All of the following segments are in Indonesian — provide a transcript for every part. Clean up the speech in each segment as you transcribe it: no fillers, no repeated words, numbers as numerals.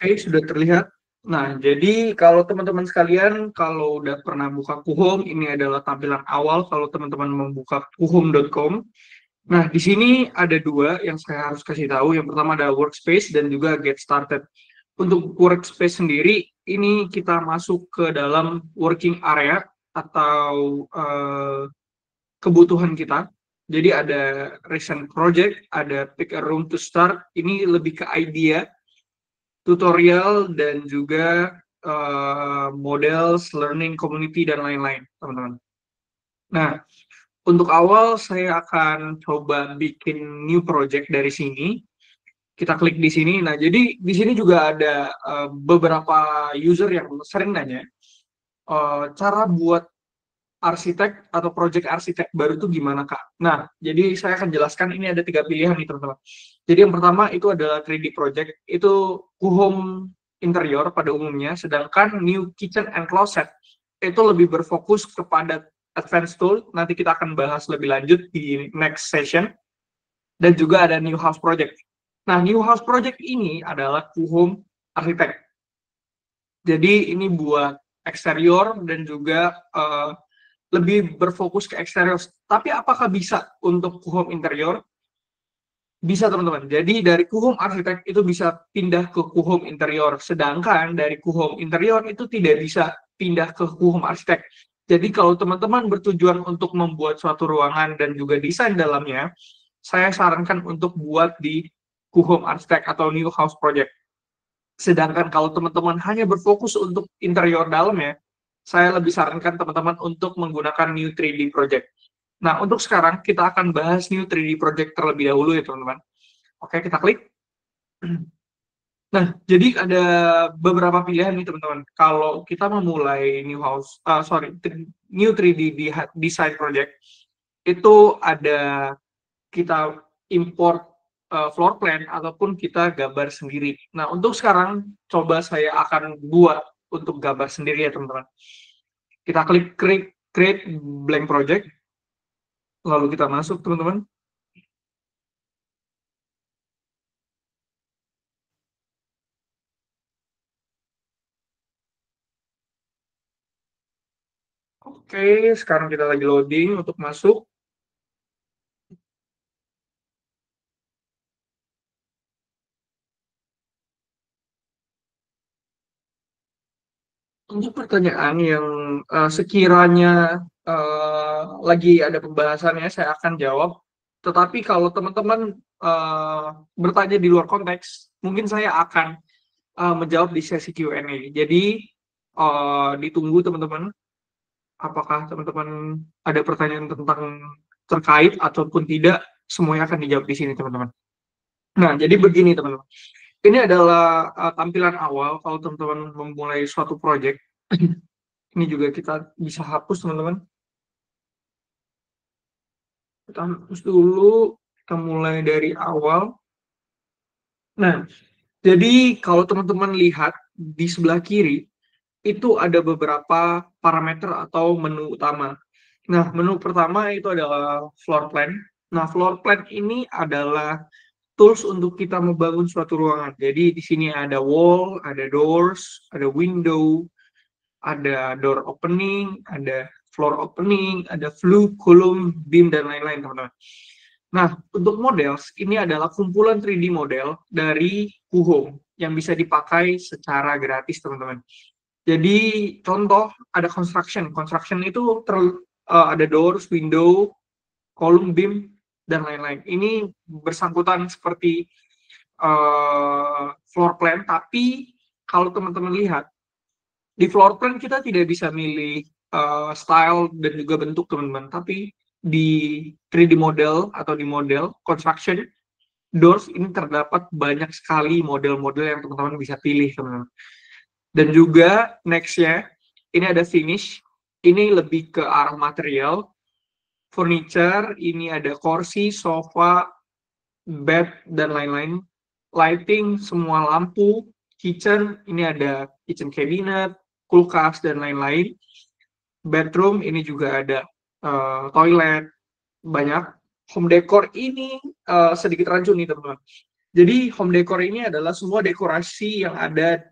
Oke, sudah terlihat. Nah, jadi kalau teman-teman sekalian, kalau udah pernah buka Kuhum, ini adalah tampilan awal kalau teman-teman membuka kuhum.com. Nah, di sini ada dua yang saya harus kasih tahu. Yang pertama ada workspace dan juga get started. Untuk workspace sendiri, ini kita masuk ke dalam working area atau kebutuhan kita. Jadi ada recent project, ada pick a room to start. Ini lebih ke idea, tutorial, dan juga models, learning community, dan lain-lain, teman-teman. Nah, untuk awal saya akan coba bikin new project dari sini. Kita klik di sini. Nah, jadi di sini juga ada beberapa user yang sering nanya, cara buat arsitek atau project arsitek baru itu gimana, Kak? Nah, jadi saya akan jelaskan, ini ada 3 pilihan nih, teman-teman. Jadi yang pertama itu adalah 3D project, itu home interior pada umumnya, sedangkan new kitchen and closet itu lebih berfokus kepada advanced tool, nanti kita akan bahas lebih lanjut di next session, dan juga ada new house project. Nah, new house project ini adalah home arsitek. Jadi ini buat eksterior dan juga lebih berfokus ke eksterior. Tapi apakah bisa untuk home interior? Bisa, teman-teman. Jadi dari home arsitek itu bisa pindah ke home interior. Sedangkan dari home interior itu tidak bisa pindah ke home arsitek. Jadi kalau teman-teman bertujuan untuk membuat suatu ruangan dan juga desain dalamnya, saya sarankan untuk buat di home arsitek atau new house project. Sedangkan kalau teman-teman hanya berfokus untuk interior dalamnya, saya lebih sarankan teman-teman untuk menggunakan New 3D Project. Nah, untuk sekarang kita akan bahas New 3D Project terlebih dahulu ya, teman-teman. Oke, kita klik. Nah, jadi ada beberapa pilihan nih, teman-teman. Kalau kita memulai New 3D Design Project, itu ada kita import floor plan ataupun kita gambar sendiri. Nah, untuk sekarang coba saya akan buat untuk gambar sendiri ya, teman-teman. Kita klik create blank project, lalu kita masuk, teman-teman. Oke, sekarang kita lagi loading untuk masuk. Untuk pertanyaan yang sekiranya lagi ada pembahasannya, saya akan jawab. Tetapi kalau teman-teman bertanya di luar konteks, mungkin saya akan menjawab di sesi Q&A. Jadi ditunggu, teman-teman. Apakah teman-teman ada pertanyaan tentang terkait ataupun tidak, semuanya akan dijawab di sini, teman-teman. Nah, jadi begini, teman-teman. Ini adalah tampilan awal kalau teman-teman memulai suatu project. Ini juga kita bisa hapus, teman-teman. Kita hapus dulu, kita mulai dari awal. Nah, jadi kalau teman-teman lihat di sebelah kiri, itu ada beberapa parameter atau menu utama. Nah, menu pertama itu adalah floor plan. Nah, floor plan ini adalah tools untuk kita membangun suatu ruangan. Jadi di sini ada wall, ada doors, ada window, ada door opening, ada floor opening, ada flue, column, beam, dan lain-lain, teman-teman. Nah, untuk models, ini adalah kumpulan 3D model dari Kuhom yang bisa dipakai secara gratis, teman-teman. Jadi, contoh, ada construction. Construction itu ada doors, window, column, beam, dan lain-lain. Ini bersangkutan seperti floor plan, tapi kalau teman-teman lihat, di floor plan kita tidak bisa milih style dan juga bentuk, teman-teman. Tapi di 3D model atau di model construction doors ini terdapat banyak sekali model-model yang teman-teman bisa pilih, teman-teman. Dan juga next-nya ini ada finish. Ini lebih ke arah material. Furniture, ini ada kursi, sofa, bed, dan lain-lain. Lighting, semua lampu. Kitchen, ini ada kitchen cabinet, kulkas, dan lain-lain. Bedroom, ini juga ada toilet, banyak. Home decor ini sedikit rancu nih, teman-teman. Jadi home decor ini adalah semua dekorasi yang ada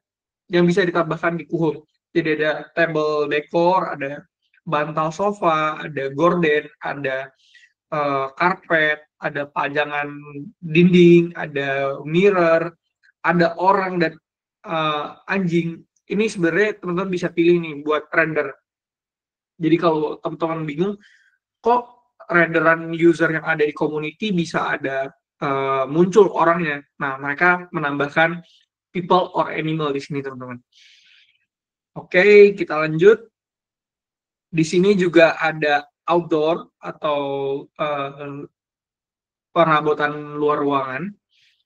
yang bisa ditambahkan di Kuhum. Jadi ada table decor, ada bantal sofa, ada gorden, ada karpet, ada pajangan dinding, ada mirror, ada orang dan anjing. Ini sebenarnya teman-teman bisa pilih nih buat render. Jadi kalau teman-teman bingung, kok renderan user yang ada di community bisa ada muncul orangnya. Nah, mereka menambahkan people or animal di sini, teman-teman. Oke, kita lanjut. Di sini juga ada outdoor atau perabotan luar ruangan.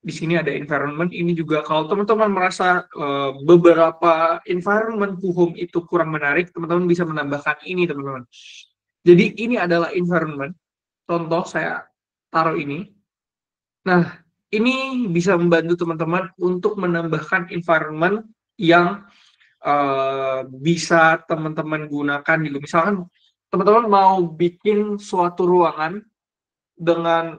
Di sini ada environment. Ini juga kalau teman-teman merasa beberapa environment home itu kurang menarik, teman-teman bisa menambahkan ini, teman-teman. Jadi ini adalah environment. Contoh saya taruh ini. Nah, ini bisa membantu teman-teman untuk menambahkan environment yang bisa teman-teman gunakan juga. Misalkan teman-teman mau bikin suatu ruangan dengan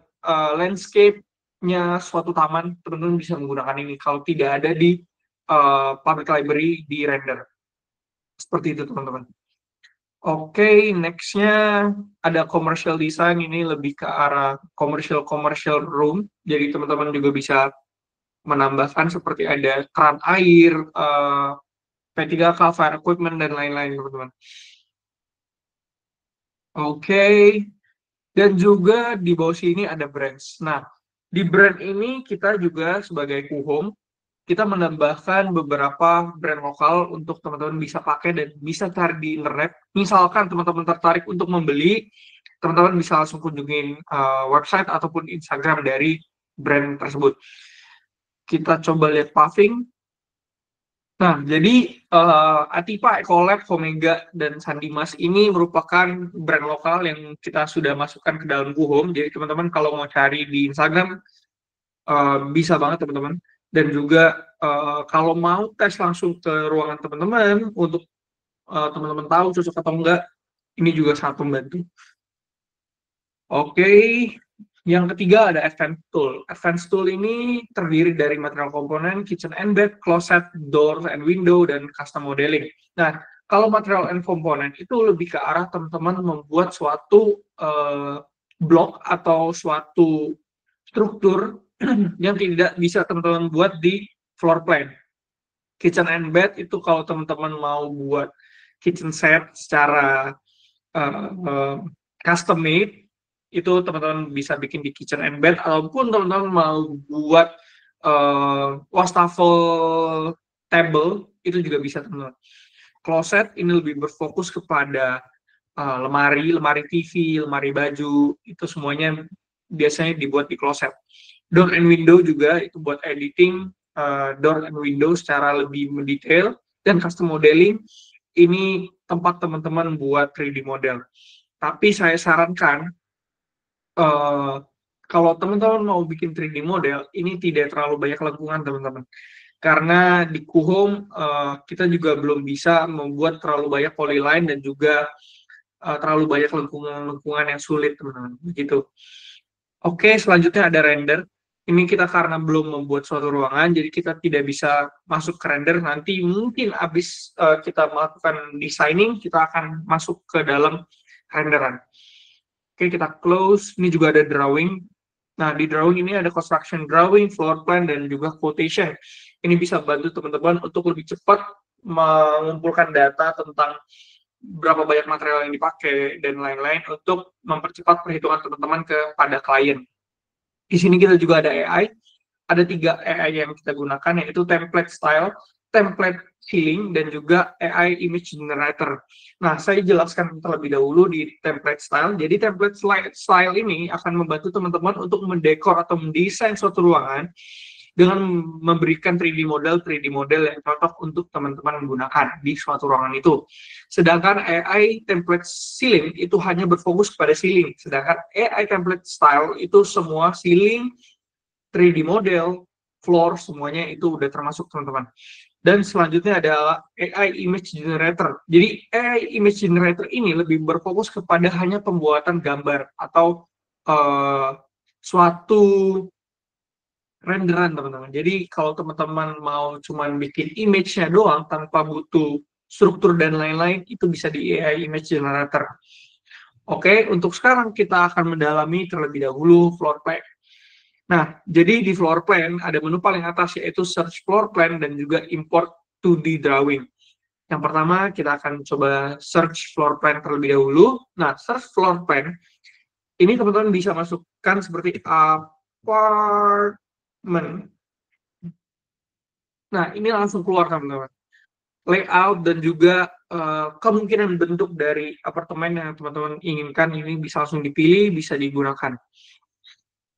landscape-nya suatu taman, teman-teman bisa menggunakan ini kalau tidak ada di public library di render. Seperti itu, teman-teman. Oke, next-nya ada commercial design. Ini lebih ke arah commercial room. Jadi teman-teman juga bisa menambahkan seperti ada keran air, P3K, fire equipment, dan lain-lain, teman-teman. Oke, dan juga di bawah sini ada brands. Nah, di brand ini kita juga sebagai Kuhom, kita menambahkan beberapa brand lokal untuk teman-teman bisa pakai dan bisa cari di internet. Misalkan teman-teman tertarik untuk membeli, teman-teman bisa langsung kunjungin website ataupun Instagram dari brand tersebut. Kita coba lihat Paving. Nah, jadi Atipa, Ecolab, Omega, dan Sandimas ini merupakan brand lokal yang kita sudah masukkan ke dalam Kuhom. Jadi teman-teman kalau mau cari di Instagram, bisa banget teman-teman. Dan juga kalau mau tes langsung ke ruangan teman-teman untuk teman-teman tahu cocok atau enggak, ini juga sangat membantu. Oke, yang ketiga ada Advanced Tool. Advanced Tool ini terdiri dari material komponen, kitchen and bed, closet, door and window, dan custom modeling. Nah, kalau material and komponen itu lebih ke arah teman-teman membuat suatu blok atau suatu struktur yang tidak bisa teman-teman buat di floor plan. Kitchen and bed itu kalau teman-teman mau buat kitchen set secara custom made, itu teman-teman bisa bikin di kitchen and bed, ataupun teman-teman mau buat wastafel table, itu juga bisa, teman-teman. Closet ini lebih berfokus kepada lemari TV, lemari baju, itu semuanya biasanya dibuat di closet. Door and window juga itu buat editing door and window secara lebih mendetail, dan custom modeling ini tempat teman-teman buat 3D model. Tapi saya sarankan kalau teman-teman mau bikin 3D model, ini tidak terlalu banyak lengkungan, teman-teman. Karena di Kuhom kita juga belum bisa membuat terlalu banyak polyline dan juga terlalu banyak lengkungan yang sulit, teman-teman. Begitu. Oke, selanjutnya ada render. Ini kita karena belum membuat suatu ruangan, jadi kita tidak bisa masuk ke render. Nanti mungkin habis kita melakukan designing, kita akan masuk ke dalam renderan. Oke, kita close. Ini juga ada drawing. Nah, di drawing ini ada construction drawing, floor plan, dan juga quotation. Ini bisa bantu teman-teman untuk lebih cepat mengumpulkan data tentang berapa banyak material yang dipakai, dan lain-lain untuk mempercepat perhitungan teman-teman kepada klien. Di sini kita juga ada AI. Ada 3 AI yang kita gunakan, yaitu template style, template filling, dan juga AI image generator. Nah, saya jelaskan terlebih dahulu di template style. Jadi template style ini akan membantu teman-teman untuk mendekor atau mendesain suatu ruangan dengan memberikan 3D model yang cocok untuk teman-teman menggunakan di suatu ruangan itu. Sedangkan AI template ceiling itu hanya berfokus pada ceiling. Sedangkan AI template style itu semua ceiling, 3D model, floor, semuanya itu udah termasuk, teman-teman. Dan selanjutnya adalah AI image generator. Jadi AI image generator ini lebih berfokus kepada hanya pembuatan gambar atau suatu renderan teman-teman. Jadi kalau teman-teman mau cuman bikin image-nya doang tanpa butuh struktur dan lain-lain, itu bisa di AI Image Generator. Oke, untuk sekarang kita akan mendalami terlebih dahulu floor plan. Nah, jadi di floor plan ada menu paling atas yaitu search floor plan dan juga import 2D drawing. Yang pertama kita akan coba search floor plan terlebih dahulu. Nah, search floor plan ini teman-teman bisa masukkan seperti apartment. Nah, ini langsung keluar teman-teman. Layout dan juga kemungkinan bentuk dari apartemen yang teman-teman inginkan ini bisa langsung dipilih, bisa digunakan.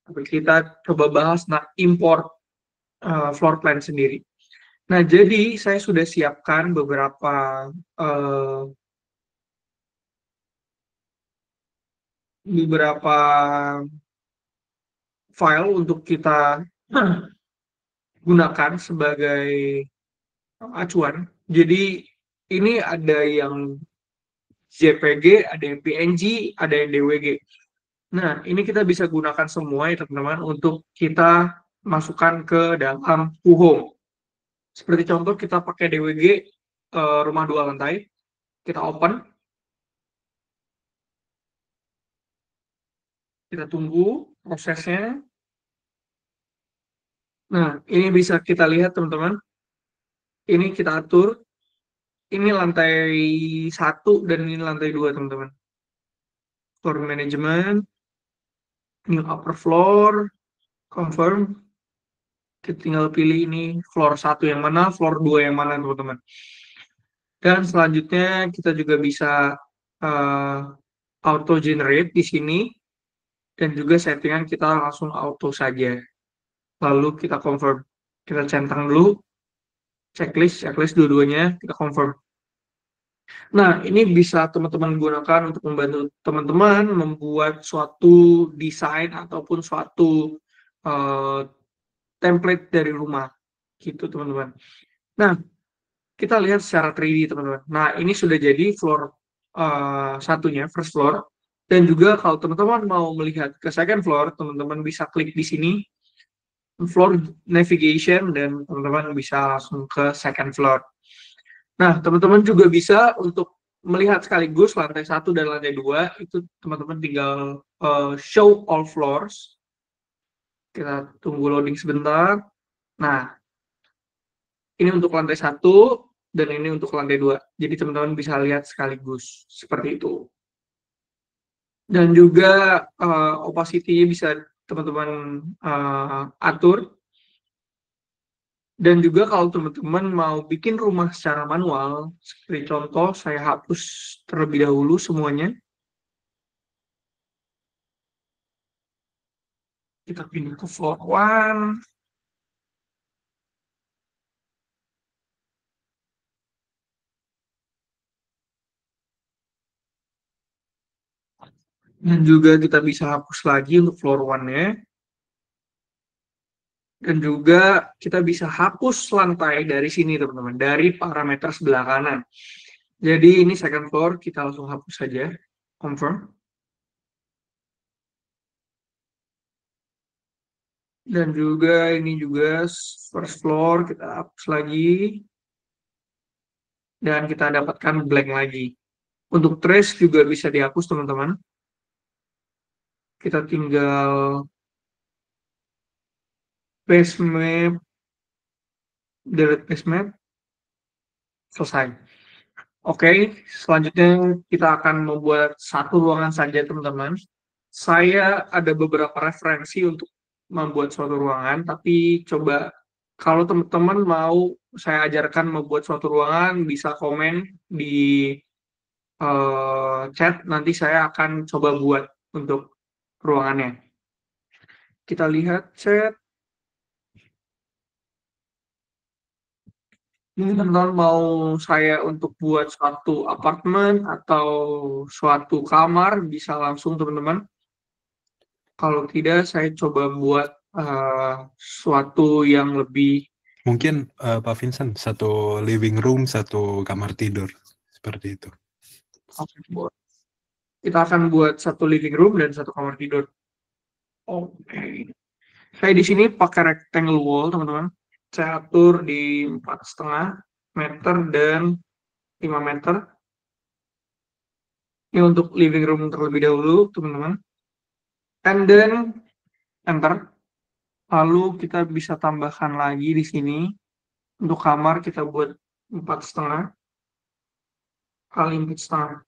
Kita coba bahas import floor plan sendiri. Nah, jadi saya sudah siapkan beberapa file untuk kita gunakan sebagai acuan. Jadi ini ada yang JPG, ada yang PNG, ada yang DWG. Nah, ini kita bisa gunakan semua ya teman-teman untuk kita masukkan ke dalam Puhome. Seperti contoh kita pakai DWG rumah 2 lantai, kita open, kita tunggu prosesnya. Nah, ini bisa kita lihat teman-teman. Ini kita atur. Ini lantai 1 dan ini lantai 2 teman-teman. Floor management, new upper floor, confirm. Kita tinggal pilih ini floor 1 yang mana, floor 2 yang mana teman-teman. Dan selanjutnya kita juga bisa auto generate di sini dan juga settingan kita langsung auto saja. Lalu kita confirm. Kita centang dulu checklist dua-duanya kita confirm. Nah, ini bisa teman-teman gunakan untuk membantu teman-teman membuat suatu desain ataupun suatu template dari rumah gitu teman-teman. Nah, kita lihat secara 3D teman-teman. Nah, ini sudah jadi floor satunya, first floor. Dan juga kalau teman-teman mau melihat ke second floor, teman-teman bisa klik di sini, floor navigation, dan teman-teman bisa langsung ke second floor. Nah, teman-teman juga bisa untuk melihat sekaligus lantai 1 dan lantai 2, itu teman-teman tinggal show all floors. Kita tunggu loading sebentar. Nah, ini untuk lantai 1 dan ini untuk lantai 2. Jadi teman-teman bisa lihat sekaligus seperti itu. Dan juga opacity-nya bisa teman-teman atur. Dan juga kalau teman-teman mau bikin rumah secara manual, seperti contoh saya hapus terlebih dahulu semuanya. Kita pindah ke floor 1. Dan juga kita bisa hapus lagi untuk floor 1-nya. Dan juga kita bisa hapus lantai dari sini teman-teman, dari parameter sebelah kanan. Jadi ini second floor, kita langsung hapus saja, confirm. Dan juga ini juga first floor, kita hapus lagi. Dan kita dapatkan blank lagi. Untuk trace juga bisa dihapus teman-teman. Kita tinggal paste map, delete paste map, selesai. Oke, selanjutnya kita akan membuat satu ruangan saja teman-teman. Saya ada beberapa referensi untuk membuat suatu ruangan, tapi coba kalau teman-teman mau saya ajarkan membuat suatu ruangan, bisa komen di chat, nanti saya akan coba buat untuk ruangannya. Kita lihat chat. Ini teman-teman mau saya untuk buat suatu apartemen atau suatu kamar, bisa langsung teman-teman. Kalau tidak, saya coba buat suatu yang lebih... Mungkin Pak Vincent, satu living room, satu kamar tidur. Seperti itu. Kita akan buat satu living room dan satu kamar tidur. Oke. Saya di sini pakai rectangle wall, teman-teman. Saya atur di 4,5 meter dan 5 meter. Ini untuk living room terlebih dahulu, teman-teman. And then enter. Lalu kita bisa tambahkan lagi di sini. Untuk kamar kita buat 4,5 kali 4,5.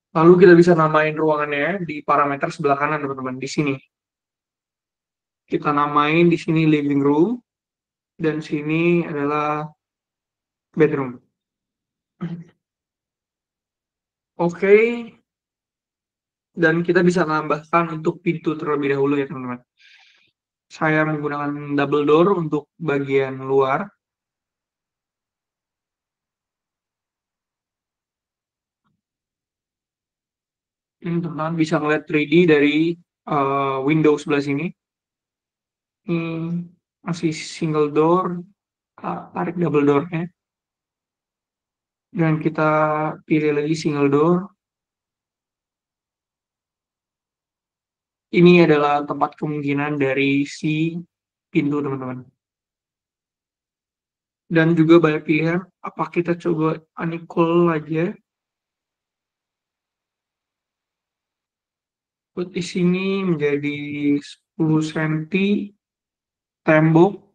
Lalu kita bisa namain ruangannya di parameter sebelah kanan, teman-teman. Di sini. Kita namain di sini living room. Dan sini adalah bedroom. Oke. Dan kita bisa tambahkan untuk pintu terlebih dahulu ya, teman-teman. Saya menggunakan double door untuk bagian luar. Ini teman-teman bisa melihat 3D dari window sebelah sini. Ini masih single door, tarik double doornya. Dan kita pilih lagi single door. Ini adalah tempat kemungkinan dari si pintu, teman-teman. Dan juga banyak pilihan, apa kita coba unequal aja. Buat di sini menjadi 10 cm tembok,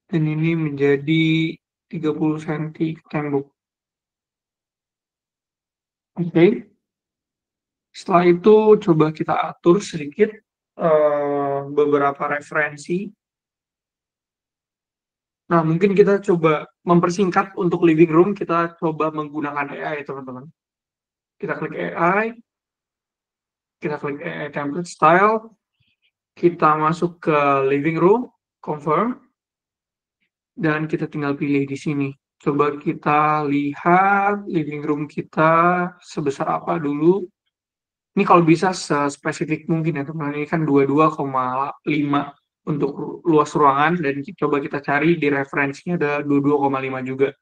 dan ini menjadi 30 cm tembok. Oke. Setelah itu coba kita atur sedikit beberapa referensi. Nah, mungkin kita coba mempersingkat untuk living room, kita coba menggunakan AI, teman-teman. Kita klik AI, kita klik AI template style, kita masuk ke living room, confirm, dan kita tinggal pilih di sini. Coba kita lihat living room kita sebesar apa dulu. Ini kalau bisa spesifik mungkin ya, teman-teman. Ini kan 22,5 untuk luas ruangan, dan coba kita cari di referensinya ada 22,5 juga.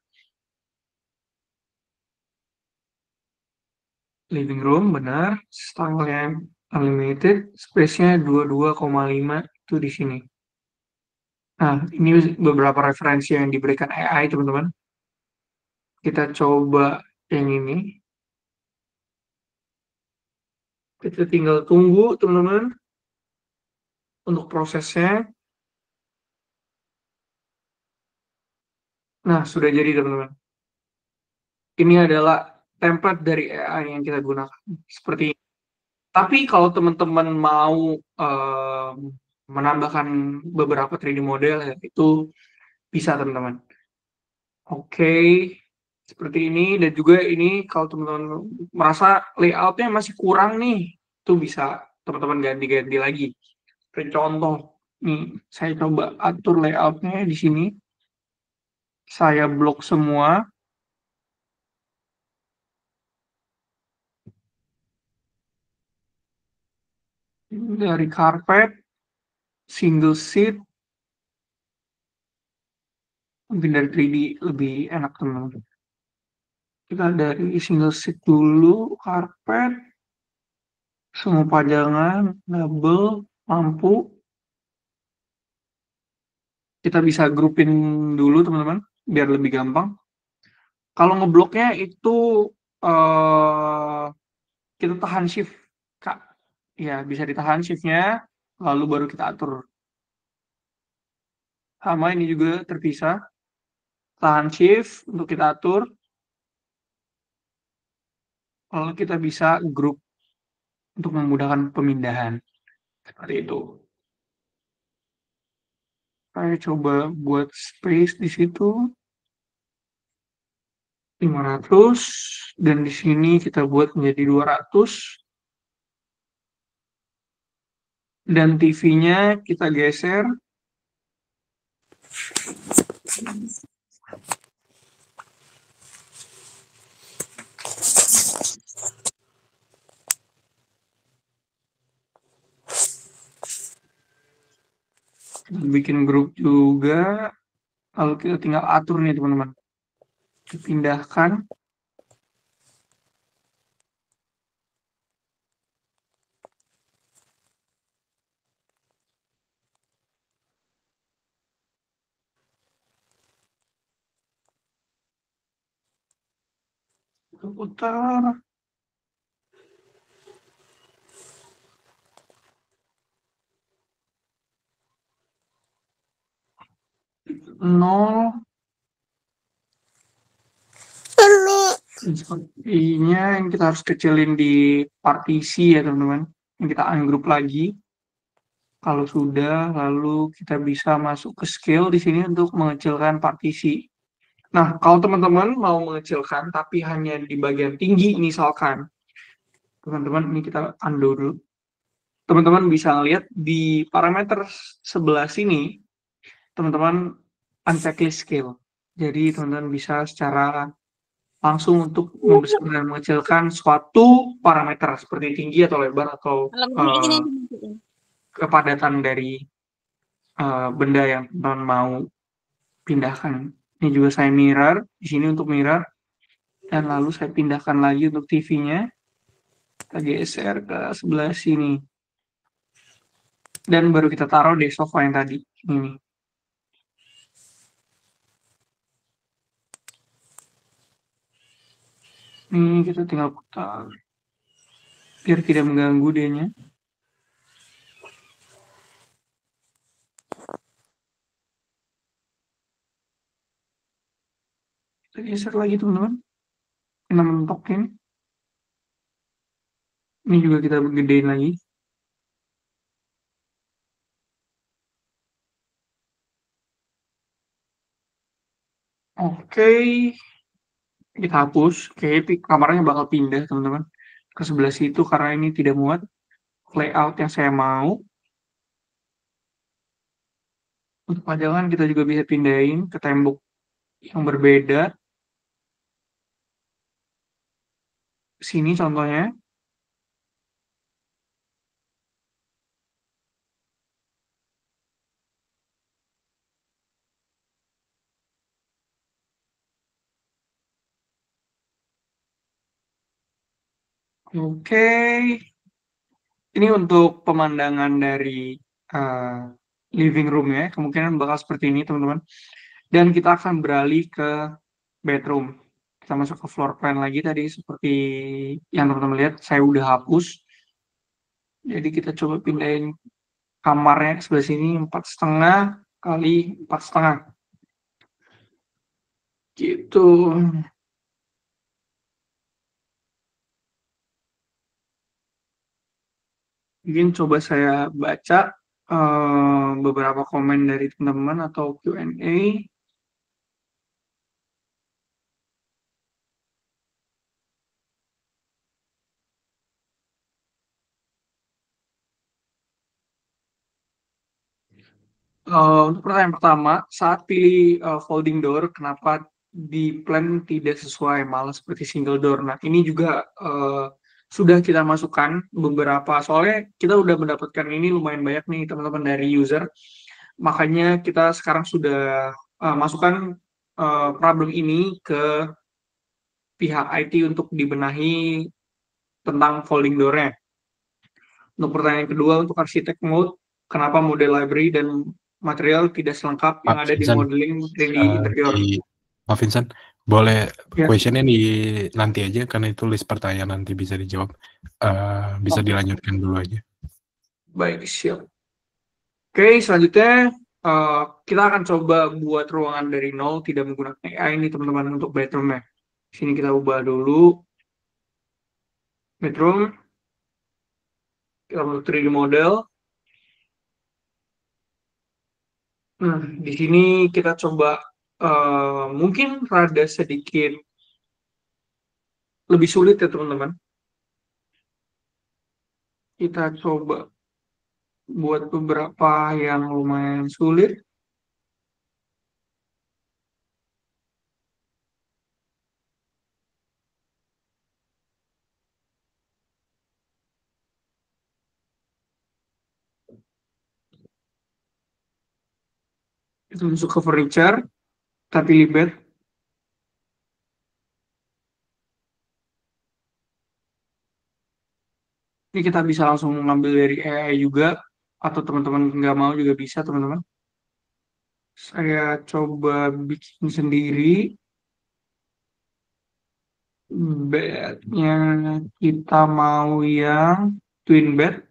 Living room benar, style-nya unlimited, space-nya 22,5 itu di sini. Nah, ini beberapa referensi yang diberikan AI, teman-teman. Kita coba yang ini. Kita tinggal tunggu, teman-teman, untuk prosesnya. Nah, sudah jadi, teman-teman. Ini adalah template dari AI yang kita gunakan. Seperti ini. Tapi kalau teman-teman mau menambahkan beberapa 3D model, ya, itu bisa, teman-teman. Oke, seperti ini. Dan juga ini kalau teman-teman merasa layoutnya masih kurang nih, itu bisa teman-teman ganti-ganti lagi. Seperti contoh, nih saya coba atur layoutnya di sini. Saya blok semua. Dari karpet, single seat, mungkin dari 3D lebih enak, teman-teman. Kita dari single seat dulu, karpet, semua pajangan, label, lampu. Kita bisa grupin dulu, teman-teman, biar lebih gampang. Kalau ngebloknya itu eh kita tahan shift, Kak. Ya, bisa ditahan shift-nya, lalu baru kita atur. Sama ini juga terpisah. Tahan shift untuk kita atur, lalu kita bisa grup untuk memudahkan pemindahan. Seperti itu. Saya coba buat space di situ 500, dan di sini kita buat menjadi 200, dan TV-nya kita geser bikin grup juga, lalu kita tinggal atur nih, teman-teman, dipindahkan. Putar. Nol. Sepertinya yang kita harus kecilin di partisi ya teman-teman. Yang kita ungroup lagi. Kalau sudah, lalu kita bisa masuk ke scale di sini untuk mengecilkan partisi. Nah, kalau teman-teman mau mengecilkan tapi hanya di bagian tinggi, misalkan, teman-teman ini kita undo dulu. Teman-teman bisa lihat di parameter sebelah sini, teman-teman unchecklist scale. Jadi teman-teman bisa secara langsung untuk membesar dan mengecilkan suatu parameter seperti tinggi atau lebar atau kepadatan dari benda yang teman-teman mau pindahkan. Ini juga saya mirror di sini untuk mirror, dan lalu saya pindahkan lagi untuk TV-nya. Kita geser ke sebelah sini. Dan baru kita taruh di sofa yang tadi. Ini. Ini kita tinggal putar. Biar tidak mengganggu dianya. Kita geser lagi teman-teman. Kita mentokin. Ini juga kita gedein lagi. Oke. Kita hapus. Oke, kamarnya bakal pindah teman-teman ke sebelah situ karena ini tidak muat layout yang saya mau. Untuk pajangan kita juga bisa pindahin ke tembok yang berbeda. Sini contohnya. Oke. Ini untuk pemandangan dari living room ya. Kemungkinan bakal seperti ini teman-teman. Dan kita akan beralih ke bedroom. Kita masuk ke floor plan lagi tadi seperti yang teman-teman lihat. Saya udah hapus. Jadi kita coba pindahin kamarnya ke sebelah sini 4,5 kali 4,5. Gitu. Mungkin coba saya baca beberapa komen dari teman-teman atau Q&A. Untuk pertanyaan pertama, saat pilih folding door, kenapa di plan tidak sesuai, malah seperti single door? Nah, ini juga sudah kita masukkan beberapa, soalnya kita udah mendapatkan ini lumayan banyak nih teman-teman dari user, makanya kita sekarang sudah masukkan problem ini ke pihak IT untuk dibenahi tentang folding door-nya. Untuk pertanyaan kedua, untuk arsitek mode, kenapa model library dan material tidak selengkap yang Pak ada di Vincent, modeling 3D interior? Pak Vincent, boleh Ya, questionnya di nanti aja karena itu list pertanyaan nanti bisa dijawab. Bisa oke. dilanjutkan dulu aja. Baik, siap. Oke, selanjutnya kita akan coba buat ruangan dari nol tidak menggunakan AI ini teman-teman untuk bedroom-nya. Sini kita ubah dulu bedroom, kita bentuk 3D model. Nah, di sini kita coba mungkin rada sedikit lebih sulit ya teman-teman. Kita coba buat beberapa yang lumayan sulit. Kita masuk ke furniture, kita pilih bed. Ini kita bisa langsung ngambil dari AI juga, atau teman-teman nggak mau juga bisa teman-teman. Saya coba bikin sendiri. Bednya kita mau yang twin bed.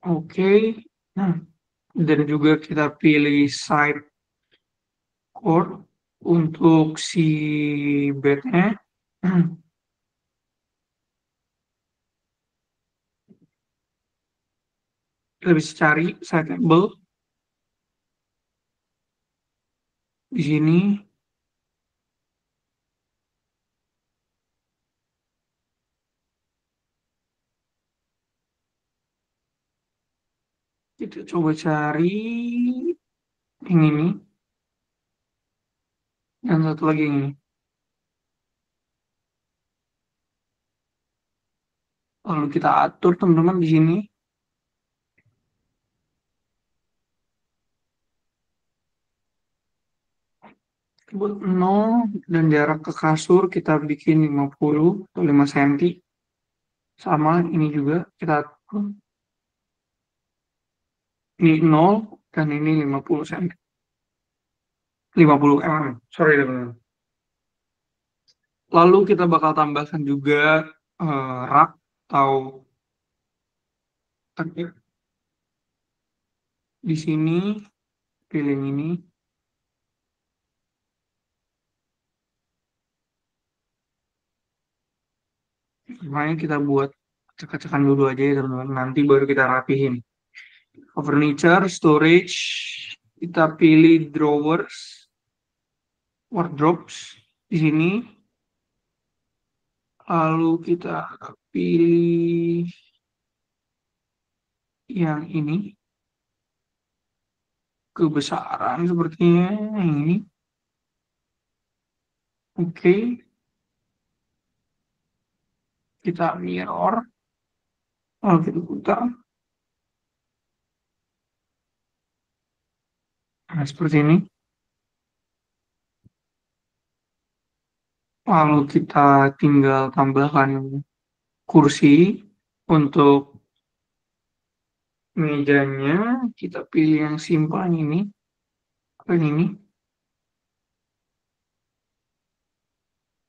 Oke. Nah, dan juga kita pilih side cord untuk si bednya. Kita bisa cari side table di sini. Kita coba cari yang ini dan satu lagi yang ini. Lalu kita atur teman-teman di sini. Buat 0 dan jarak ke kasur kita bikin 50 atau 5 cm. Sama ini juga kita atur. Ini 0 dan ini 50 cm. 50 mm. Sorry teman-teman. Lalu kita bakal tambahkan juga rak atau di sini pilih yang ini. Makanya kita buat cek-cekan dulu aja ya teman-teman. Nanti baru kita rapihin. Furniture, storage, kita pilih drawers, wardrobes di sini. Lalu kita pilih yang ini, kebesaran sepertinya yang ini. Oke, kita mirror, lalu kita putar. Nah, seperti ini. Lalu kita tinggal tambahkan kursi untuk mejanya. Kita pilih yang simpel ini. Yang ini.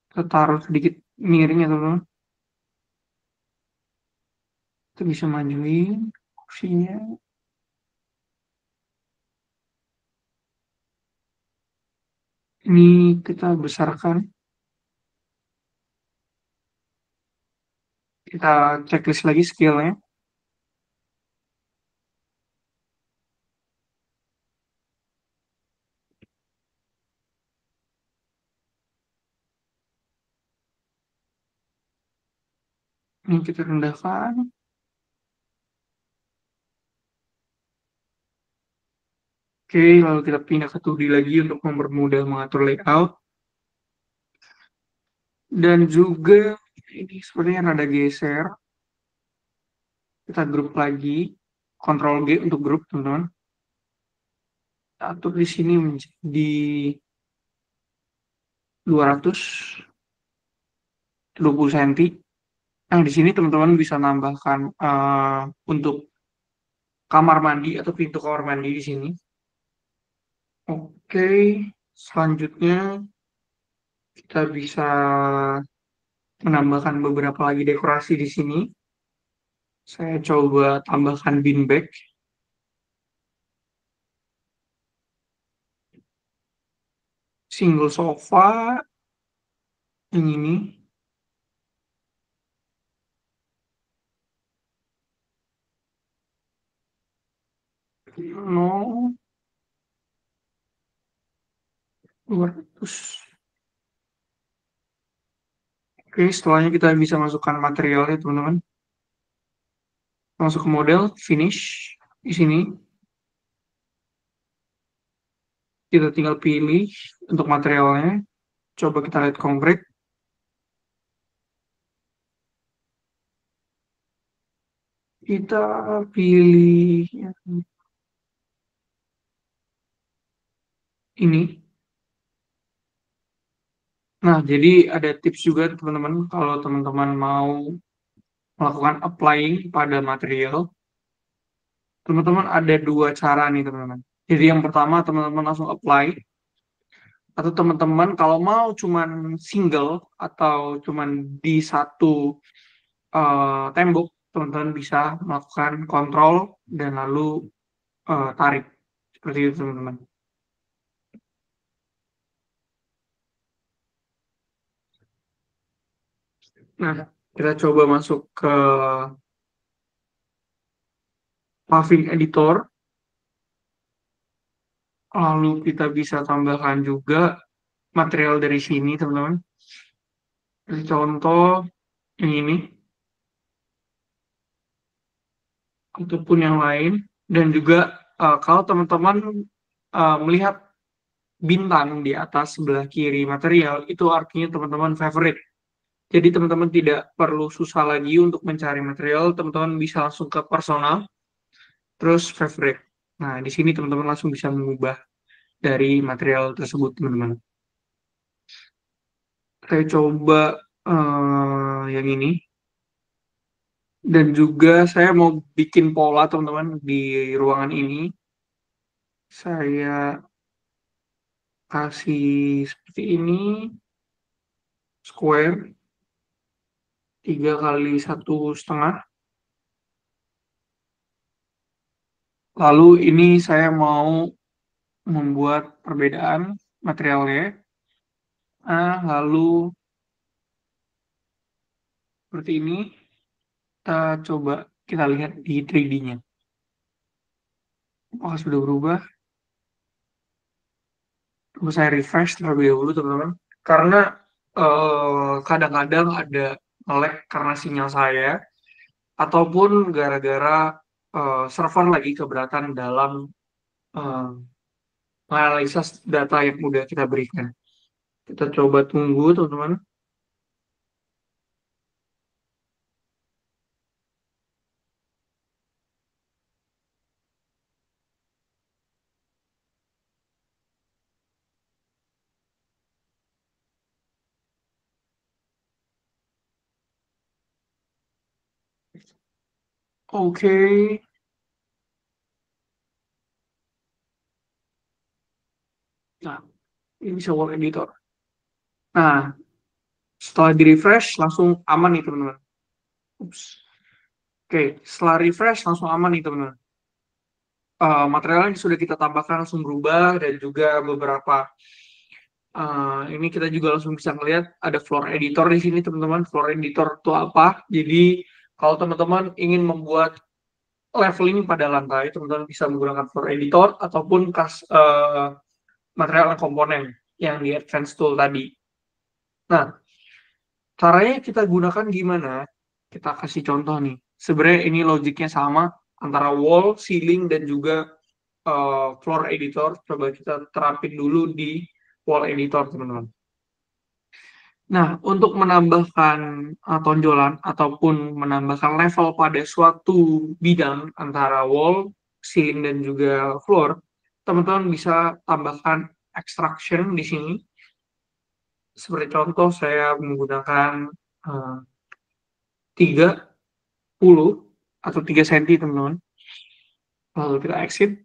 Kita taruh sedikit miring ya teman-teman. Kita bisa majuin kursinya. Ini kita besarkan. Kita checklist lagi skillnya. Ini kita rendahkan. Oke, lalu kita pindah ke 2D lagi untuk mempermudah mengatur layout. Dan juga ini sepertinya rada geser. Kita grup lagi. Ctrl G untuk grup, teman-teman. Atur di sini menjadi 220 cm. Nah, di sini teman-teman bisa nambahkan untuk kamar mandi atau pintu kamar mandi di sini. Oke, selanjutnya kita bisa menambahkan beberapa lagi dekorasi di sini. Saya coba tambahkan beanbag. Single sofa yang ini. No, 200. Oke, setelahnya kita bisa masukkan materialnya, teman-teman. Masuk ke model, finish. Di sini, kita tinggal pilih untuk materialnya. Coba kita lihat konkret. Kita pilih yang ini. Nah, jadi ada tips juga teman-teman kalau teman-teman mau melakukan applying pada material, teman-teman ada dua cara nih teman-teman. Jadi yang pertama teman-teman langsung apply, atau teman-teman kalau mau cuman single atau cuman di satu tembok, teman-teman bisa melakukan kontrol dan lalu tarik seperti itu teman-teman. Nah, kita coba masuk ke Paving Editor, lalu kita bisa tambahkan juga material dari sini teman-teman. Jadi contoh yang ini ataupun yang lain, dan juga kalau teman-teman melihat bintang di atas sebelah kiri material, itu artinya teman-teman favorite. Jadi teman-teman tidak perlu susah lagi untuk mencari material, teman-teman bisa langsung ke personal, terus favorite. Nah, di sini teman-teman langsung bisa mengubah dari material tersebut, teman-teman. Saya coba yang ini. Dan juga saya mau bikin pola, teman-teman, di ruangan ini. Saya kasih seperti ini, square, 3 kali 1,5. Lalu ini saya mau membuat perbedaan materialnya. Lalu seperti ini, kita coba kita lihat di 3D-nya. Apakah sudah berubah? Coba saya refresh terlebih dahulu, teman-teman. Karena kadang-kadang ada lag karena sinyal saya, ataupun gara-gara server lagi keberatan dalam eh, menganalisis data yang udah kita berikan. Kita coba tunggu, teman-teman. Oke. Nah, ini bisa work editor. Nah, setelah di refresh langsung aman nih, teman-teman. Ups. Oke, setelah refresh langsung aman nih, teman-teman. Materialnya sudah kita tambahkan langsung berubah, dan juga beberapa ini kita juga langsung bisa melihat ada floor editor di sini, teman-teman. Floor editor itu apa? Jadi kalau teman-teman ingin membuat leveling pada lantai, teman-teman bisa menggunakan floor editor ataupun material dan komponen yang di advanced tool tadi. Nah, caranya kita gunakan gimana? Kita kasih contoh nih. Sebenarnya ini logiknya sama antara wall, ceiling, dan juga floor editor. Coba kita terapin dulu di wall editor, teman-teman. Nah, untuk menambahkan tonjolan ataupun menambahkan level pada suatu bidang antara wall, ceiling, dan juga floor, teman-teman bisa tambahkan extraction di sini. Seperti contoh, saya menggunakan 30 atau 3 cm, teman-teman. Lalu kita exit,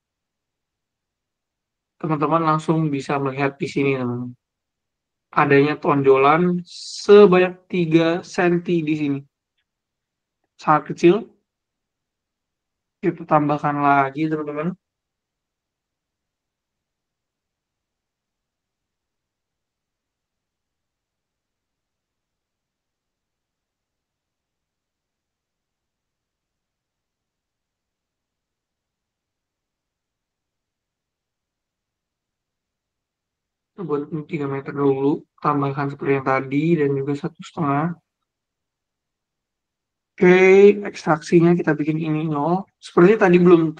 teman-teman langsung bisa melihat di sini, teman-teman. Adanya tonjolan sebanyak 3 cm di sini. Sangat kecil. Kita tambahkan lagi, teman-teman. Buat 3 meter dulu, tambahkan seperti yang tadi, dan juga 1,5. Oke, ekstraksinya kita bikin ini 0. Seperti tadi belum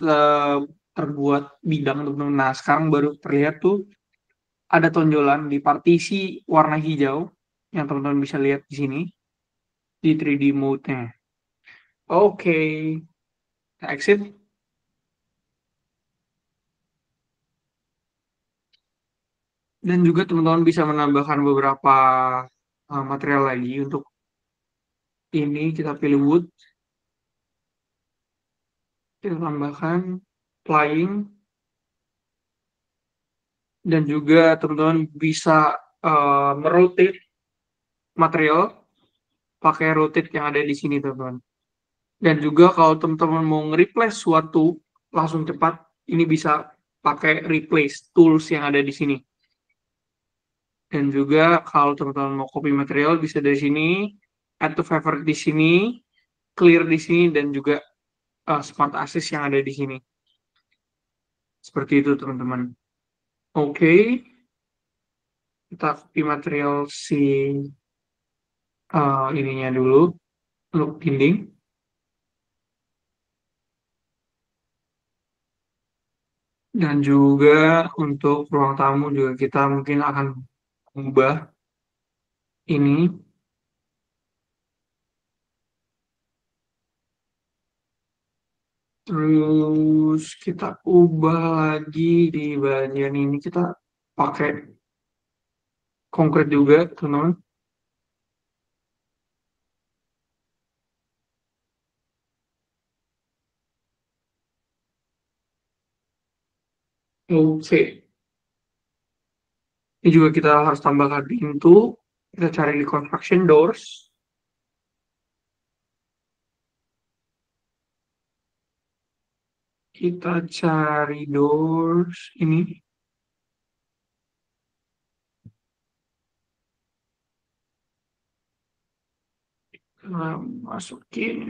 terbuat bidang, teman-teman. Nah, sekarang baru terlihat tuh ada tonjolan di partisi warna hijau yang teman-teman bisa lihat di sini di 3D mode-nya. Oke, kita exit. Dan juga teman-teman bisa menambahkan beberapa material lagi. Untuk ini kita pilih wood, kita tambahkan flying, dan juga teman-teman bisa merotate material pakai rotate yang ada di sini, teman-teman. Dan juga kalau teman-teman mau nge-replace suatu langsung cepat, ini bisa pakai replace tools yang ada di sini. Dan juga kalau teman-teman mau copy material bisa dari sini, add to favorite di sini, clear di sini, dan juga smart assist yang ada di sini. Seperti itu, teman-teman. Oke, kita copy material si ininya dulu untuk dinding. Dan juga untuk ruang tamu juga kita mungkin akan ubah ini. Terus kita ubah lagi di bagian ini, kita pakai konkret juga, teman-teman. Oke, ini juga kita harus tambahkan pintu. Kita cari di construction doors. Kita cari doors ini. Nah, masukin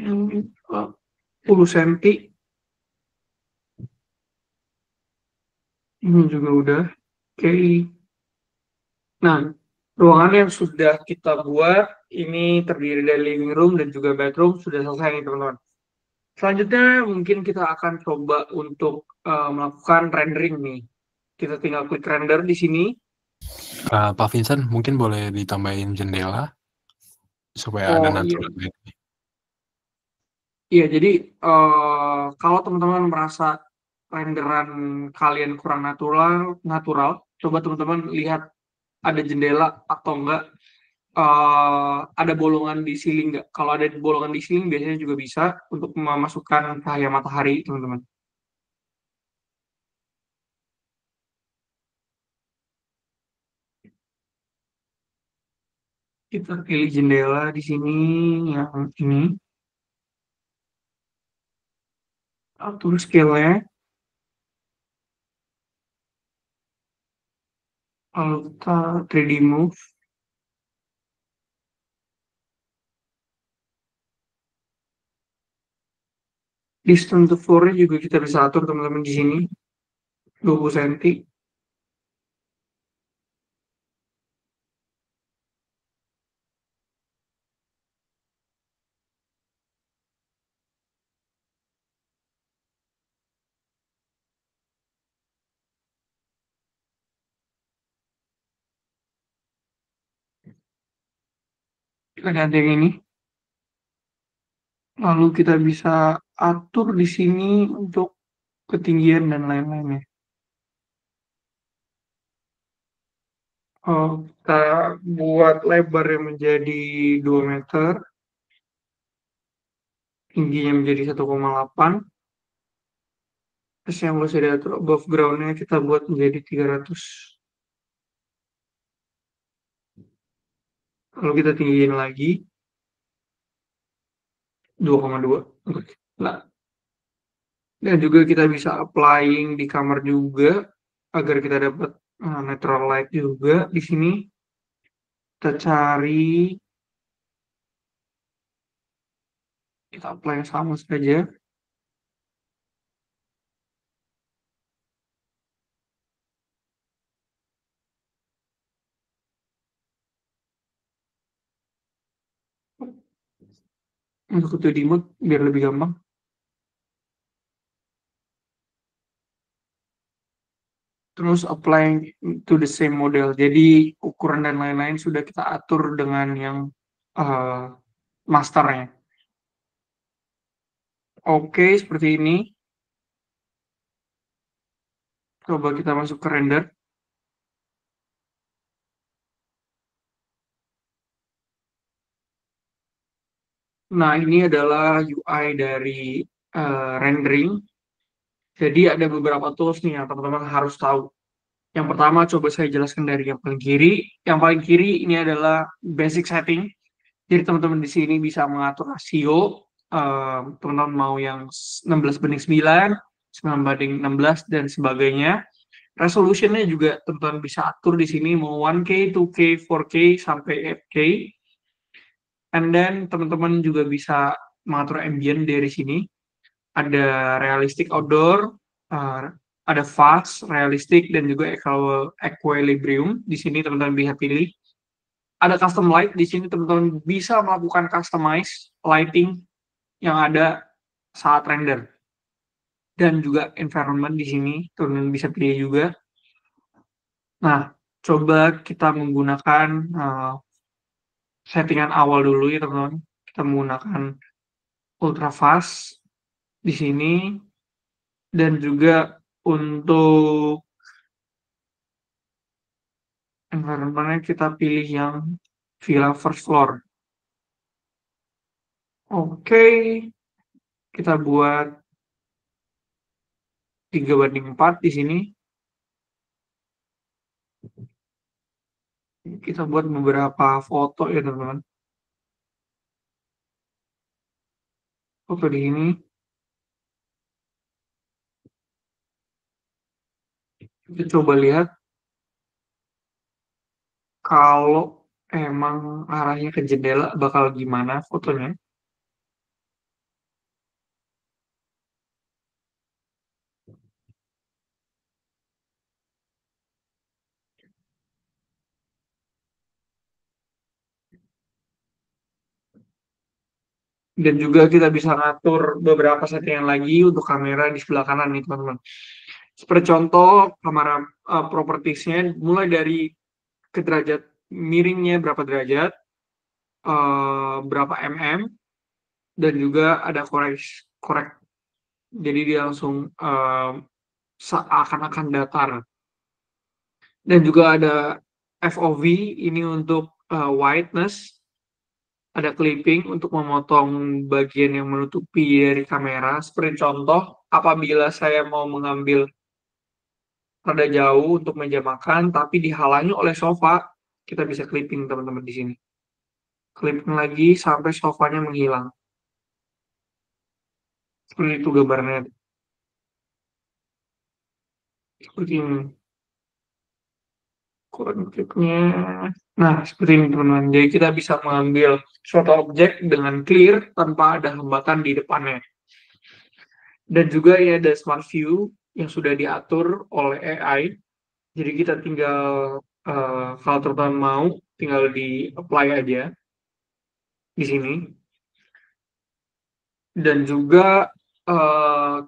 10 cm. Ini juga udah. Oke. Nah, ruangan yang sudah kita buat ini terdiri dari living room dan juga bedroom sudah selesai nih, teman-teman. Selanjutnya mungkin kita akan coba untuk melakukan rendering nih. Kita tinggal klik render di sini. Pak Vincent mungkin boleh ditambahin jendela supaya ada Oh iya, natural light. iya. Jadi kalau teman-teman merasa renderan kalian kurang natural, natural, coba teman-teman lihat ada jendela atau enggak, ada bolongan di ceiling nggak? Kalau ada bolongan di ceiling biasanya juga bisa untuk memasukkan cahaya matahari, teman-teman. Kita pilih jendela di sini yang ini, atur scale-nya, lalu kita 3D move, distance to floor-nya juga kita bisa atur, teman-teman, di sini 20 cm. Kita lihat yang ini, lalu kita bisa atur di sini untuk ketinggian dan lain-lainnya. Kita buat lebar yang menjadi 2 meter, tingginya menjadi 1,8. Terus yang bisa diatur above ground-nya kita buat menjadi 300. Lalu kita tinggiin lagi 2,2. Nah, dan juga kita bisa applying di kamar juga agar kita dapat natural light juga. Di sini kita cari, kita apply yang sama saja. Untuk itu di mode biar lebih gampang. Terus apply to the same model. Jadi ukuran dan lain-lain sudah kita atur dengan yang masternya. Oke, seperti ini. Coba kita masuk ke render. Nah, ini adalah UI dari rendering. Jadi ada beberapa tools nih yang teman-teman harus tahu. Yang pertama, coba saya jelaskan dari yang paling kiri. Yang paling kiri ini adalah basic setting. Jadi teman-teman di sini bisa mengatur rasio. Teman-teman mau yang 16:9, 9:16, dan sebagainya. Resolutionnya juga teman-teman bisa atur di sini mau 1K, 2K, 4K, sampai 8K. And then teman-teman juga bisa mengatur ambient dari sini. Ada realistic outdoor, uh, ada fast, realistic, dan juga equilibrium. Di sini teman-teman bisa pilih. Ada custom light, di sini teman-teman bisa melakukan customize lighting yang ada saat render. Dan juga environment di sini teman-teman bisa pilih juga. Nah, coba kita menggunakan settingan awal dulu ya teman-teman. Kita menggunakan ultra fast di sini, dan juga untuk environment-nya kita pilih yang villa first floor. Oke, kita buat 3:4 di sini. Kita buat beberapa foto ya teman-teman. Foto di sini. Kita coba lihat kalau emang arahnya ke jendela bakal gimana fotonya. Dan juga kita bisa ngatur beberapa settingan lagi untuk kamera di sebelah kanan nih teman-teman. Seperti contoh kamera propertiesnya mulai dari ke derajat miringnya berapa derajat, berapa mm, dan juga ada korek. Jadi dia langsung seakan-akan datar. Dan juga ada FOV ini untuk whiteness. Ada clipping untuk memotong bagian yang menutupi dari kamera. Seperti contoh, apabila saya mau mengambil rada jauh untuk meja makan, tapi dihalangi oleh sofa, kita bisa clipping teman-teman di sini. Clipping lagi sampai sofanya menghilang. Seperti itu gambarnya. Seperti ini. Konfliknya. Nah, seperti ini teman-teman. Jadi kita bisa mengambil suatu objek dengan clear tanpa ada hambatan di depannya. Dan juga ini ada smart view yang sudah diatur oleh AI. Jadi kita tinggal, kalau teman-teman mau, tinggal di apply aja di sini. Dan juga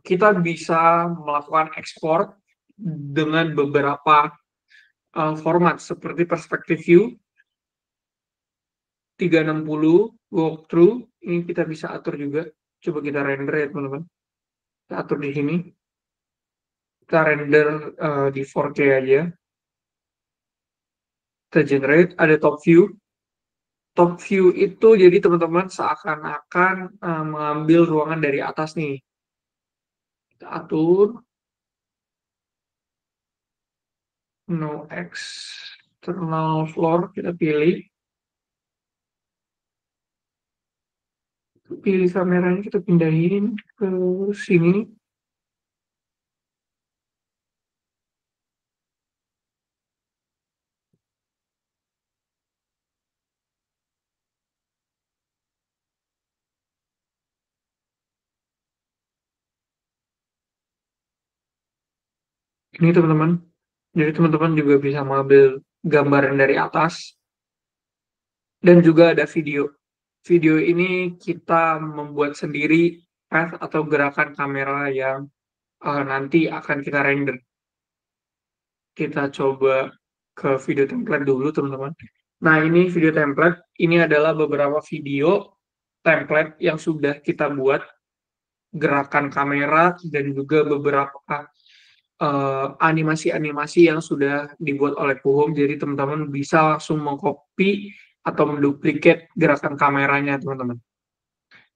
kita bisa melakukan ekspor dengan beberapa format seperti perspective view, 360, walkthrough, ini kita bisa atur juga. Coba kita render ya teman-teman. Kita atur di sini. Kita render di 4K aja. Kita generate, ada top view. Top view itu jadi teman-teman seakan-akan mengambil ruangan dari atas nih. Kita atur. No external floor, kita pilih. Pilih kameranya, kita pindahin ke sini. Ini teman-teman. Jadi teman-teman juga bisa mengambil gambaran dari atas. Dan juga ada video. Video ini kita membuat sendiri path atau gerakan kamera yang nanti akan kita render. Kita coba ke video template dulu teman-teman. Nah, ini video template. Ini adalah beberapa video template yang sudah kita buat, gerakan kamera dan juga beberapa animasi-animasi yang sudah dibuat oleh Puhom. Jadi teman-teman bisa langsung mengcopy atau menduplikat gerakan kameranya teman-teman.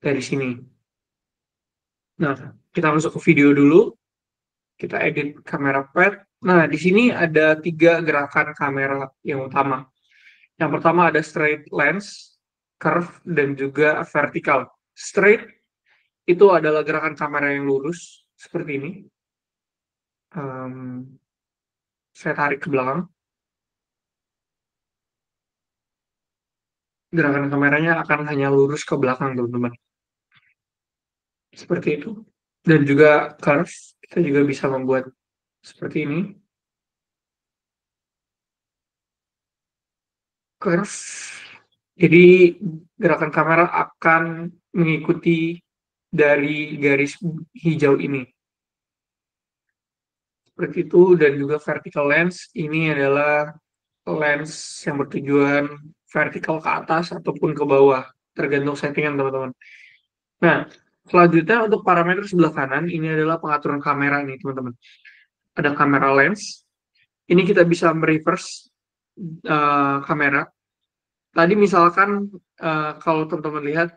dari sini. Nah, kita masuk ke video dulu, kita edit kamera pad. Nah, di sini ada 3 gerakan kamera yang utama. Yang pertama ada straight lens, curve, dan juga vertical. Straight itu adalah gerakan kamera yang lurus, seperti ini. Saya tarik ke belakang. Gerakan kameranya akan hanya lurus ke belakang, teman-teman. Seperti itu. Dan juga curve, kita juga bisa membuat seperti ini. Curve. Jadi gerakan kamera akan mengikuti dari garis hijau ini. Seperti itu, dan juga vertical lens. Ini adalah lens yang bertujuan vertikal ke atas ataupun ke bawah, tergantung settingan teman-teman. Nah, selanjutnya untuk parameter sebelah kanan, ini adalah pengaturan kamera nih teman-teman. Ada kamera lens, ini kita bisa mereverse kamera. Tadi misalkan kalau teman-teman lihat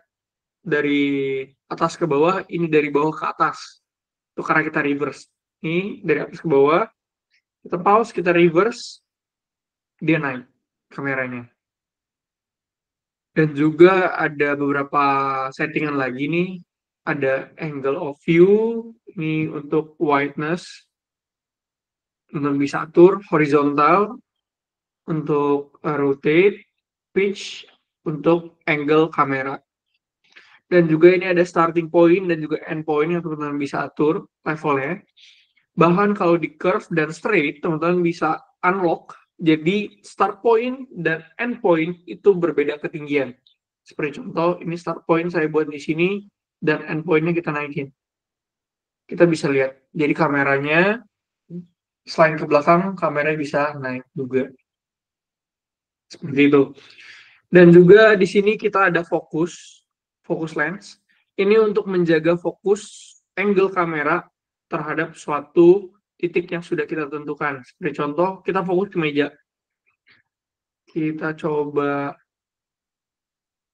dari atas ke bawah, ini dari bawah ke atas. Itu karena kita reverse. Ini dari atas ke bawah, kita pause, kita reverse, dia naik kameranya. Dan juga ada beberapa settingan lagi nih. Ada angle of view, ini untuk whiteness, untuk bisa atur, horizontal, untuk rotate, pitch, untuk angle kamera. Dan juga ini ada starting point dan juga end point yang teman-teman bisa atur levelnya. Bahkan kalau di curve dan straight, teman-teman bisa unlock. Jadi start point dan end point itu berbeda ketinggian. Seperti contoh, ini start point saya buat di sini, dan end point-nya kita naikin. Kita bisa lihat. Jadi kameranya, selain ke belakang, kameranya bisa naik juga. Seperti itu. Dan juga di sini kita ada fokus lens. Ini untuk menjaga fokus angle kamera terhadap suatu titik yang sudah kita tentukan. Seperti contoh, kita fokus ke meja. Kita coba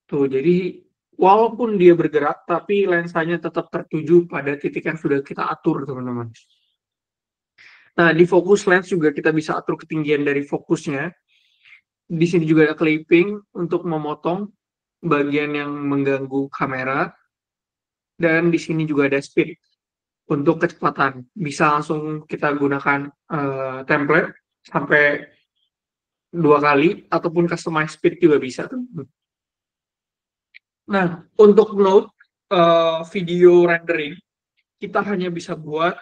tuh, jadi walaupun dia bergerak, tapi lensanya tetap tertuju pada titik yang sudah kita atur, teman-teman. Nah, di fokus lens juga kita bisa atur ketinggian dari fokusnya. Di sini juga ada clipping untuk memotong bagian yang mengganggu kamera. Dan di sini juga ada speed untuk kecepatan. Bisa langsung kita gunakan template sampai 2 kali, ataupun customize speed juga bisa. Nah, untuk node video rendering, kita hanya bisa buat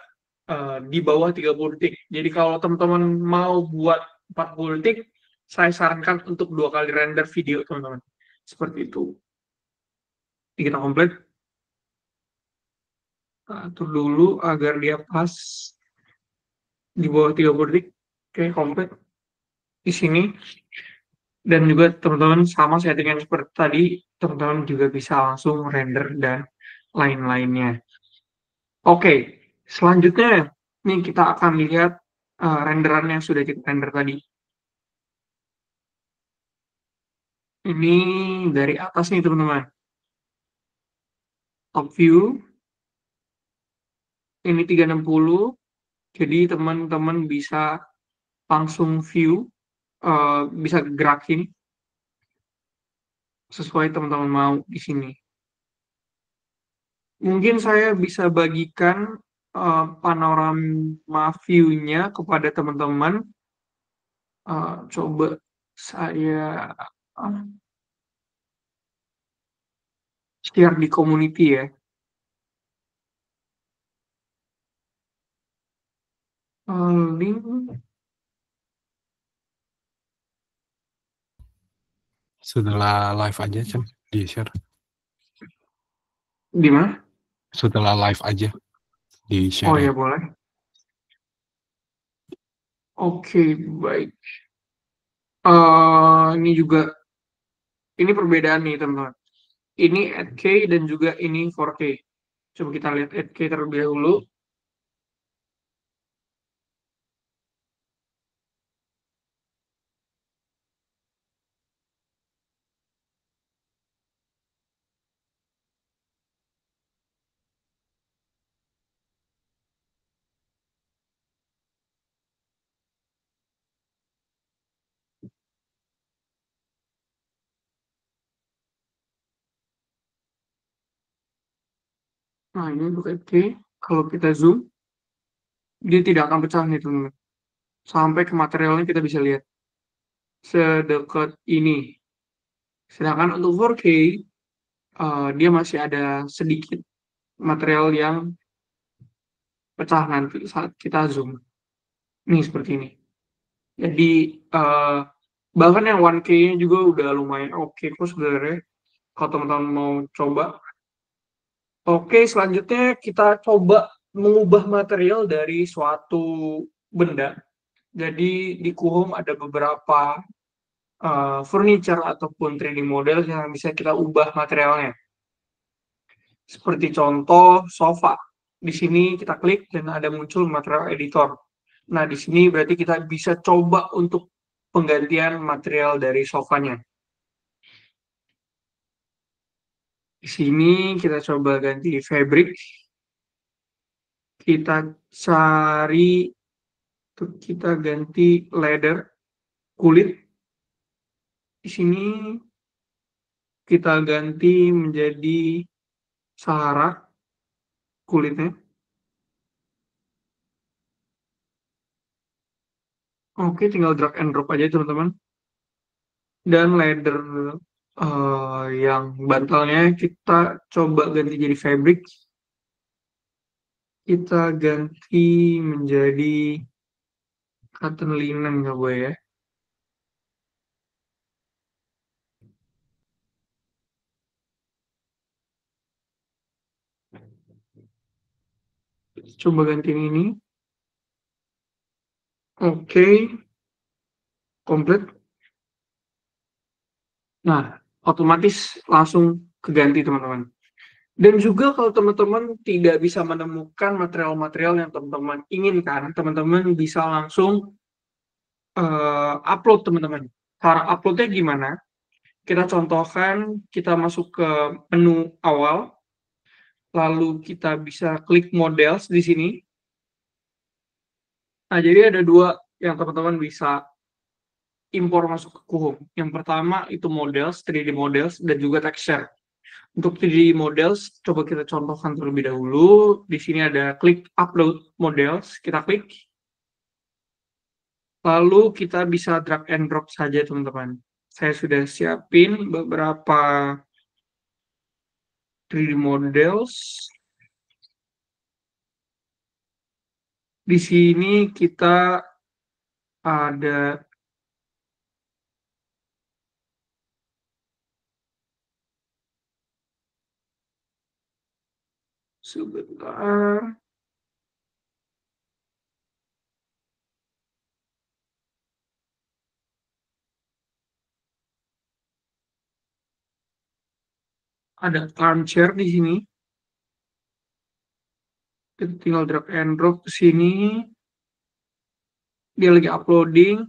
di bawah 30 detik. Jadi kalau teman-teman mau buat 40 detik, saya sarankan untuk 2 kali render video, teman-teman. Seperti itu. Jadi kita komplit. Atur dulu agar dia pas di bawah 30 detik. Oke, komplit. Di sini. Dan juga teman-teman sama settingan seperti tadi, teman-teman juga bisa langsung render dan lain-lainnya. Oke, selanjutnya nih kita akan lihat renderan yang sudah kita render tadi. Ini dari atas nih teman-teman. Top view, ini 360, jadi teman-teman bisa langsung view, bisa gerakin sesuai teman-teman mau di sini. Mungkin saya bisa bagikan panorama view-nya kepada teman-teman. Coba saya share di community ya. Link Setelah live aja, Cen, di-share. di mana? Setelah live aja, di-share Oh ya. ya boleh. Oke, baik. Ini juga, ini perbedaan nih teman-teman. Ini 8K dan juga ini 4K. Coba kita lihat 8K terlebih dahulu. Nah, ini untuk FK. Kalau kita zoom, dia tidak akan pecah nih, teman-teman. Sampai ke materialnya kita bisa lihat. Sedekat ini. Sedangkan untuk 4K, dia masih ada sedikit material yang pecah nanti saat kita zoom. Nih, seperti ini. Jadi, eh, bahkan yang 1K-nya juga udah lumayan oke kok sebenarnya. Kalau teman-teman mau coba. Oke, selanjutnya kita coba mengubah material dari suatu benda. Jadi di Kuhum ada beberapa furniture ataupun 3D model yang bisa kita ubah materialnya. Seperti contoh sofa. Di sini kita klik dan ada muncul material editor. Nah, di sini berarti kita bisa coba untuk penggantian material dari sofanya. Di sini kita coba ganti fabric. Kita cari, kita ganti leather, kulit. Di sini kita ganti menjadi Sahara kulitnya. Oke, tinggal drag and drop aja teman-teman. Dan leather yang bantalnya kita coba ganti jadi fabric. Kita ganti menjadi cotton linen nggak boleh ya. Coba ganti ini. Oke, komplit. Nah, otomatis langsung keganti teman-teman. Dan juga kalau teman-teman tidak bisa menemukan material-material yang teman-teman inginkan, teman-teman bisa langsung upload teman-teman. Cara uploadnya gimana? Kita contohkan, kita masuk ke menu awal, lalu kita bisa klik models di sini. Nah, jadi ada dua yang teman-teman bisa impor masuk ke Kuhum. Yang pertama itu models, 3D models, dan juga texture. Untuk 3D models, coba kita contohkan terlebih dahulu. Di sini ada klik upload models, kita klik. Lalu kita bisa drag and drop saja teman-teman. Saya sudah siapin beberapa 3D models. Di sini kita ada sebentar, ada armchair di sini. Kita tinggal drag and drop ke sini. Dia lagi uploading.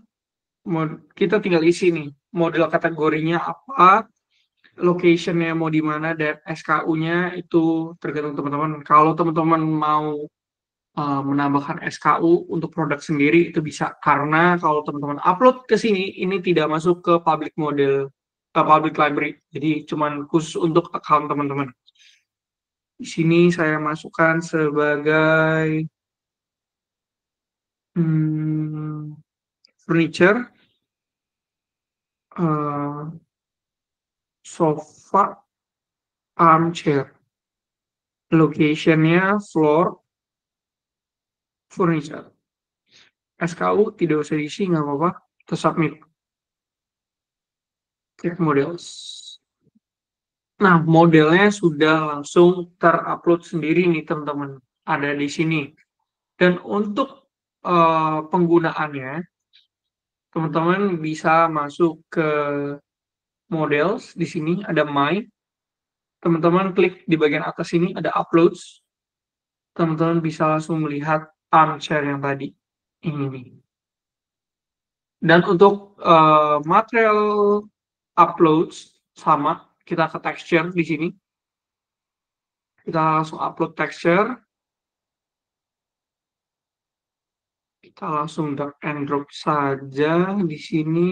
Kita tinggal isi nih model kategorinya apa, locationnya mau di mana, dan SKU-nya itu tergantung teman-teman. Kalau teman-teman mau menambahkan SKU untuk produk sendiri itu bisa, karena kalau teman-teman upload ke sini ini tidak masuk ke public model, public library, jadi cuman khusus untuk account teman-teman. Di sini saya masukkan sebagai furniture, uh, sofa, armchair. Locationnya floor, furniture. SKU tidak usah diisi, nggak apa-apa. Kita submit. Klik models. Nah, modelnya sudah langsung terupload sendiri nih teman-teman. Ada di sini. Dan untuk penggunaannya, teman-teman bisa masuk ke models. Di sini ada My. Teman-teman klik di bagian atas ini ada uploads. Teman-teman bisa langsung melihat armchair yang tadi. Ini nih. Dan untuk material uploads sama, kita ke texture di sini. Kita langsung upload texture. Kita langsung drag and drop saja di sini.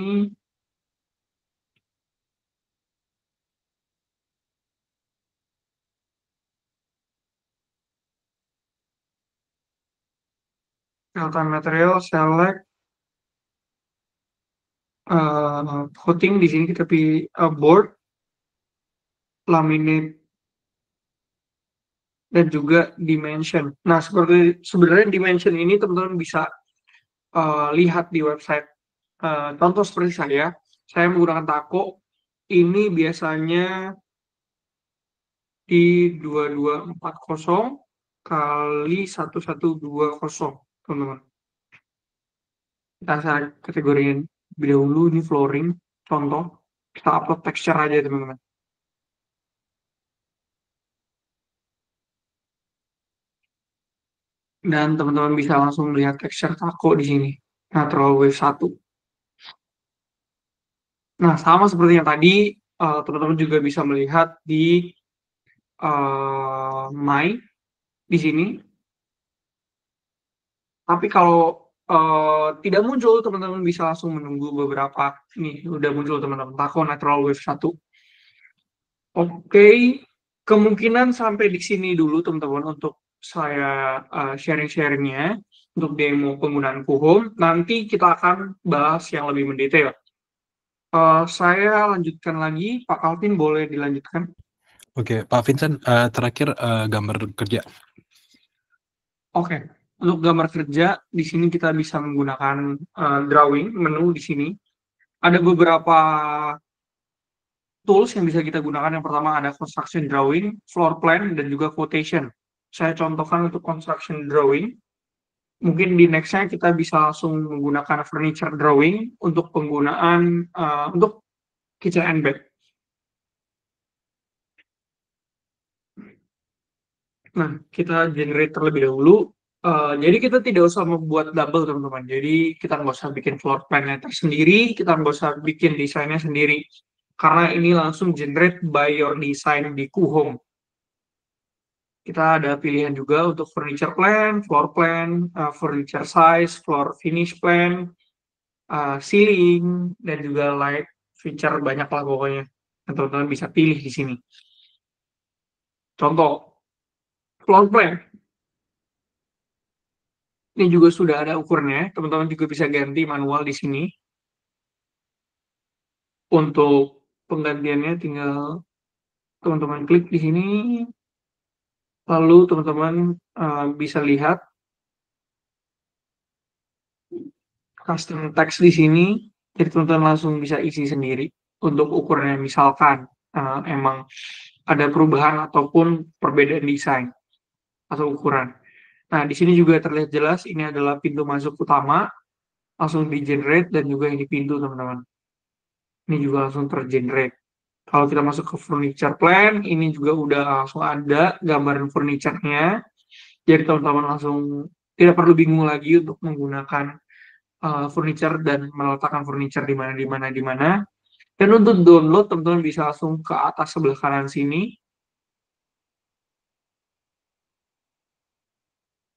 real-time material, select, coating di sini kita pilih board, laminate, dan juga dimension. Nah, sebenarnya dimension ini teman-teman bisa lihat di website. Contoh seperti saya menggunakan Taco, ini biasanya di 2240 kali 1120, teman-teman. Kita kategoriin lebih dahulu, ini flooring, contoh. Kita upload texture aja, teman-teman. Dan teman-teman bisa langsung melihat texture Taco di sini. Natural Wave 1. Nah, sama seperti yang tadi, teman-teman juga bisa melihat di My di sini. Tapi kalau tidak muncul, teman-teman bisa langsung menunggu beberapa. Nih, udah muncul teman-teman. Taco Natural Wave 1. Oke, kemungkinan sampai di sini dulu teman-teman untuk saya sharing-sharingnya untuk demo penggunaan Kuhum. Nanti kita akan bahas yang lebih mendetail. Saya lanjutkan lagi, Pak Alvin boleh dilanjutkan. Oke, Pak Vincent, terakhir gambar kerja. Oke, untuk gambar kerja di sini kita bisa menggunakan drawing menu di sini. Ada beberapa tools yang bisa kita gunakan. Yang pertama ada construction drawing, floor plan, dan juga quotation. Saya contohkan untuk construction drawing. Mungkin di next-nya kita bisa langsung menggunakan furniture drawing untuk penggunaan untuk kitchen and bed. Nah, kita generate terlebih dahulu. Jadi kita tidak usah membuat double, teman-teman. Jadi kita nggak usah bikin floor plan-nya tersendiri, kita nggak usah bikin desainnya sendiri. Karena ini langsung generate by your design di Kuhum. Kita ada pilihan juga untuk furniture plan, floor plan, furniture size, floor finish plan, ceiling, dan juga light feature, banyak lah pokoknya. Teman-teman bisa pilih di sini. Contoh, floor plan. Ini juga sudah ada ukurnya, teman-teman juga bisa ganti manual di sini. Untuk penggantiannya tinggal teman-teman klik di sini, lalu teman-teman bisa lihat custom text di sini, jadi teman-teman langsung bisa isi sendiri untuk ukurnya. Misalkan emang ada perubahan ataupun perbedaan desain atau ukuran. Nah, di sini juga terlihat jelas ini adalah pintu masuk utama, langsung di-generate, dan juga ini pintu, teman-teman. Ini juga langsung tergenerate. Kalau kita masuk ke furniture plan, ini juga udah langsung ada gambaran furniture-nya. Jadi teman-teman langsung tidak perlu bingung lagi untuk menggunakan furniture dan meletakkan furniture di mana, di mana, di mana. Dan untuk download, teman-teman bisa langsung ke atas sebelah kanan sini.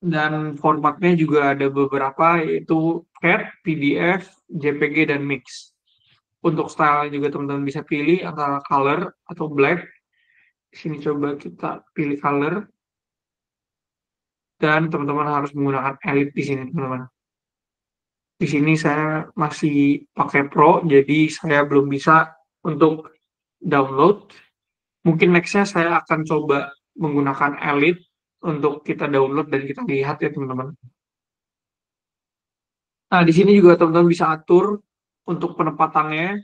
Dan formatnya juga ada beberapa, yaitu CAD, PDF, JPG, dan mix. Untuk style juga teman-teman bisa pilih antara color atau black. Di sini coba kita pilih color. Dan teman-teman harus menggunakan Elite di sini, teman-teman. Di sini saya masih pakai Pro, jadi saya belum bisa untuk download. Mungkin next-nya saya akan coba menggunakan Elite untuk kita download dan kita lihat ya, teman-teman. Nah, di sini juga teman-teman bisa atur untuk penempatannya,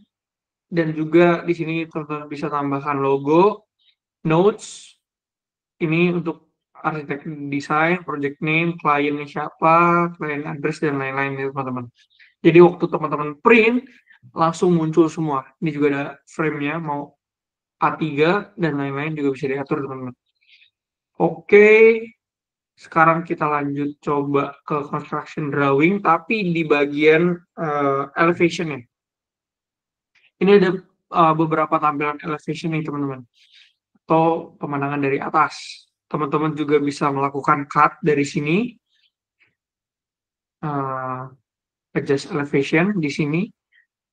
dan juga di sini teman-teman bisa tambahkan logo, notes, ini untuk arsitek desain, project name, kliennya siapa, klien address, dan lain-lain ya, teman-teman. Jadi waktu teman-teman print, langsung muncul semua. Ini juga ada frame-nya, mau A3, dan lain-lain juga bisa diatur, teman-teman. Oke, sekarang kita lanjut coba ke construction drawing, tapi di bagian elevation-nya. Ini ada beberapa tampilan elevation nih, teman-teman, atau pemandangan dari atas. Teman-teman juga bisa melakukan cut dari sini, adjust elevation di sini.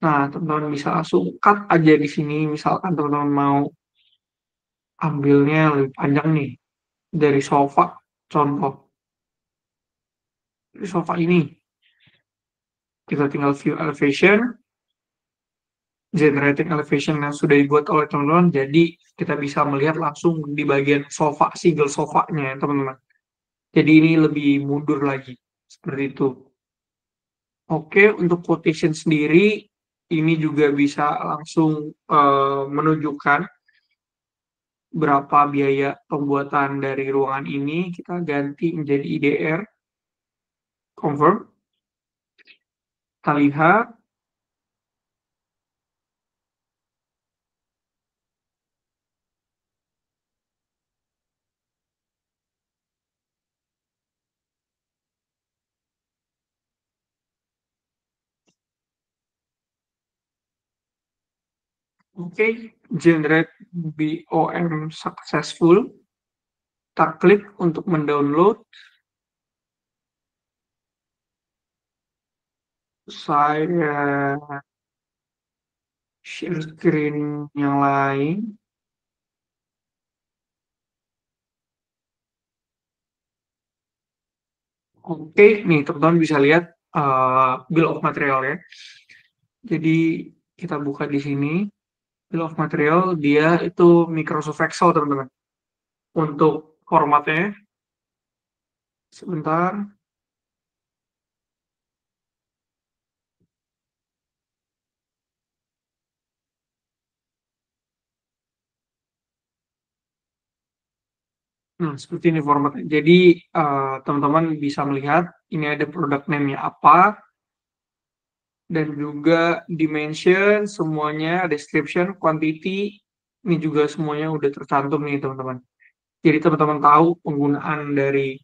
Nah, teman-teman bisa langsung cut aja di sini. Misalkan teman-teman mau ambilnya lebih panjang nih, dari sofa, contoh. Di sofa ini kita tinggal view elevation, generating elevation yang sudah dibuat oleh teman-teman. Jadi kita bisa melihat langsung di bagian sofa, single sofanya ya teman-teman. Jadi ini lebih mundur lagi seperti itu. Oke, untuk quotation sendiri ini juga bisa langsung menunjukkan berapa biaya pembuatan dari ruangan ini. Kita ganti menjadi IDR, confirm. Kita lihat. Oke, generate BOM successful. Kita klik untuk mendownload. Saya share screen yang lain. Oke, nih teman-teman bisa lihat bill of material ya. Jadi kita buka di sini. Bill of material dia itu Microsoft Excel teman-teman. Untuk formatnya sebentar. Nah, seperti ini formatnya. Jadi teman-teman bisa melihat ini ada product name-nya apa, dan juga dimension semuanya, description, quantity, ini juga semuanya udah tercantum nih teman-teman. Jadi teman-teman tahu penggunaan dari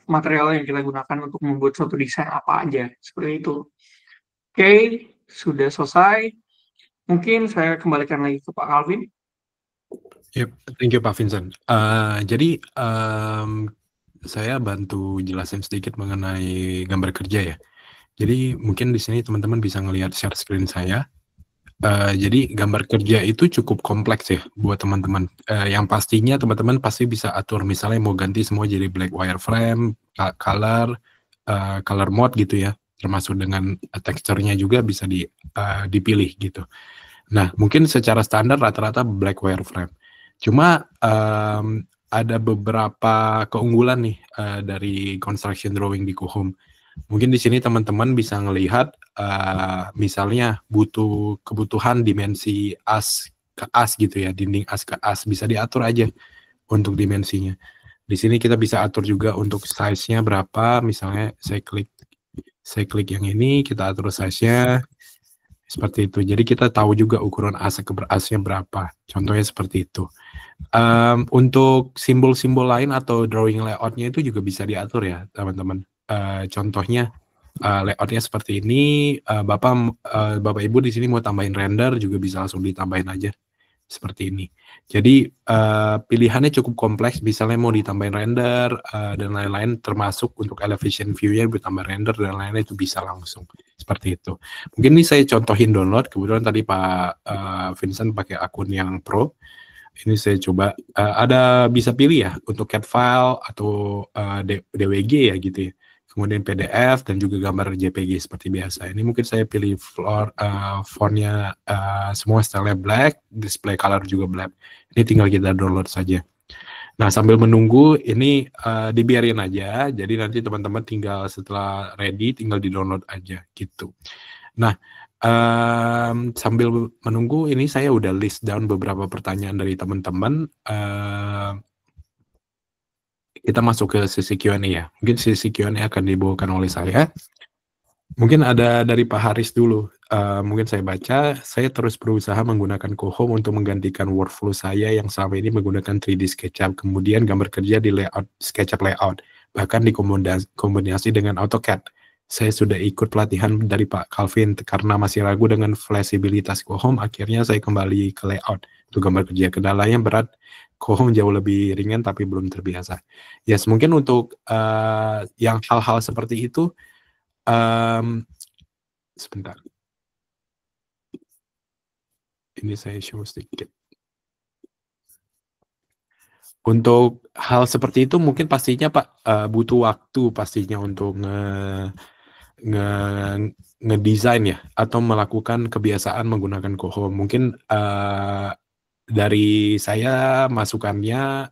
material yang kita gunakan untuk membuat suatu desain apa aja, seperti itu. Oke, sudah selesai. Mungkin saya kembalikan lagi ke Pak Calvin. Yep, thank you Pak Vincent. Jadi saya bantu jelasin sedikit mengenai gambar kerja ya. Jadi mungkin di sini teman-teman bisa ngelihat share screen saya. Jadi gambar kerja itu cukup kompleks ya buat teman-teman. Yang pastinya teman-teman pasti bisa atur misalnya mau ganti semua jadi black wireframe, color, color mode gitu ya. Termasuk dengan teksturnya juga bisa dipilih gitu. Nah, mungkin secara standar rata-rata black wireframe. Cuma ada beberapa keunggulan nih dari construction drawing di Kuhum. Mungkin di sini teman-teman bisa ngelihat misalnya butuh kebutuhan dimensi as ke as gitu ya, dinding as ke as bisa diatur aja untuk dimensinya. Di sini kita bisa atur juga untuk size-nya berapa, misalnya saya klik yang ini, kita atur size-nya seperti itu. Jadi kita tahu juga ukuran as ke asnya berapa. Contohnya seperti itu. Untuk simbol-simbol lain atau drawing layout-nya itu juga bisa diatur ya, teman-teman. Contohnya layout-nya seperti ini. Bapak Ibu di sini mau tambahin render juga bisa langsung ditambahin aja seperti ini. Jadi pilihannya cukup kompleks, misalnya mau ditambahin render dan lain-lain, termasuk untuk elevation view-nya ditambah render dan lain-lain itu bisa langsung seperti itu. Mungkin ini saya contohin download. Kebetulan tadi Pak Vincent pakai akun yang pro. Ini saya coba ada bisa pilih ya untuk CAD file atau DWG ya gitu ya. Kemudian PDF dan juga gambar JPG seperti biasa. Ini mungkin saya pilih fontnya semua style black, display color juga black. Ini tinggal kita download saja. Nah, sambil menunggu ini dibiarin aja. Jadi nanti teman-teman tinggal setelah ready tinggal di-download aja gitu. Nah, sambil menunggu ini saya udah list down beberapa pertanyaan dari teman-teman. Kita masuk ke sesi Q&A ya. Mungkin sesi Q&A akan dibawakan oleh saya. Mungkin ada dari Pak Haris dulu. Mungkin saya baca, saya terus berusaha menggunakan Cohom untuk menggantikan workflow saya yang selama ini menggunakan 3D SketchUp, kemudian gambar kerja di layout SketchUp layout, bahkan dikombinasi dengan AutoCAD. Saya sudah ikut pelatihan dari Pak Calvin karena masih ragu dengan fleksibilitas Cohom, akhirnya saya kembali ke layout untuk gambar kerja. Kendalanya berat, Cohom jauh lebih ringan tapi belum terbiasa. Yes, mungkin untuk yang hal-hal seperti itu, sebentar. Ini saya show sedikit. Untuk hal seperti itu mungkin pastinya Pak, butuh waktu pastinya untuk nge ngedesain ya, atau melakukan kebiasaan menggunakan Kohom. Mungkin, dari saya masukannya,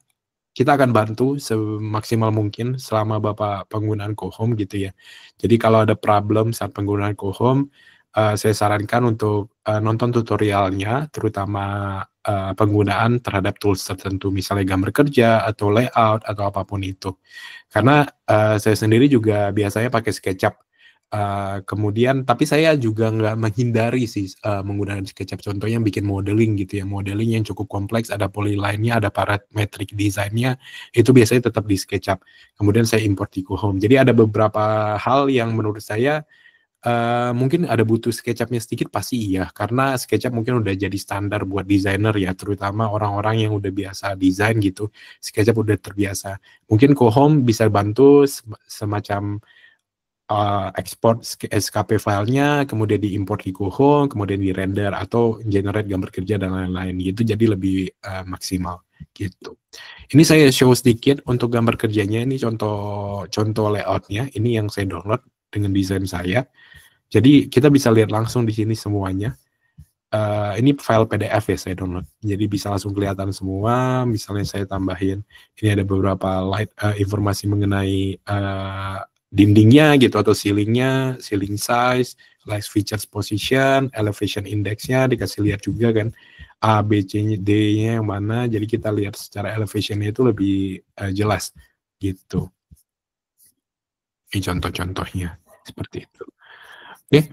kita akan bantu semaksimal mungkin selama Bapak penggunaan Kohom gitu ya. Jadi kalau ada problem saat penggunaan Kohom, saya sarankan untuk, nonton tutorialnya, terutama, penggunaan terhadap tools tertentu, misalnya gambar kerja, atau layout, atau apapun itu. Karena, saya sendiri juga biasanya pakai SketchUp, kemudian tapi saya juga nggak menghindari sih, menggunakan SketchUp. Contohnya bikin modeling gitu ya, modeling yang cukup kompleks, ada polyline-nya, ada parametric design-nya, itu biasanya tetap di SketchUp. Kemudian saya import di Kohom. Jadi ada beberapa hal yang menurut saya, mungkin ada butuh SketchUp-nya sedikit pasti iya, karena SketchUp mungkin udah jadi standar buat desainer ya, terutama orang-orang yang udah biasa desain gitu, SketchUp udah terbiasa. Mungkin Kohom bisa bantu semacam, ekspor SKP filenya, kemudian diimport di Kohom, kemudian di-render atau generate gambar kerja dan lain-lain gitu, jadi lebih, maksimal gitu. Ini saya show sedikit untuk gambar kerjanya, ini contoh contoh layout-nya, ini yang saya download dengan desain saya. Jadi kita bisa lihat langsung di sini semuanya. Ini file PDF ya saya download, jadi bisa langsung kelihatan semua. Misalnya saya tambahin, ini ada beberapa informasi mengenai dindingnya gitu atau ceilingnya, ceiling size, light features position, elevation index-nya dikasih lihat juga kan, A, B, C, D-nya yang mana. Jadi kita lihat secara elevation-nya itu lebih jelas gitu. Ini contoh-contohnya seperti itu. Oke,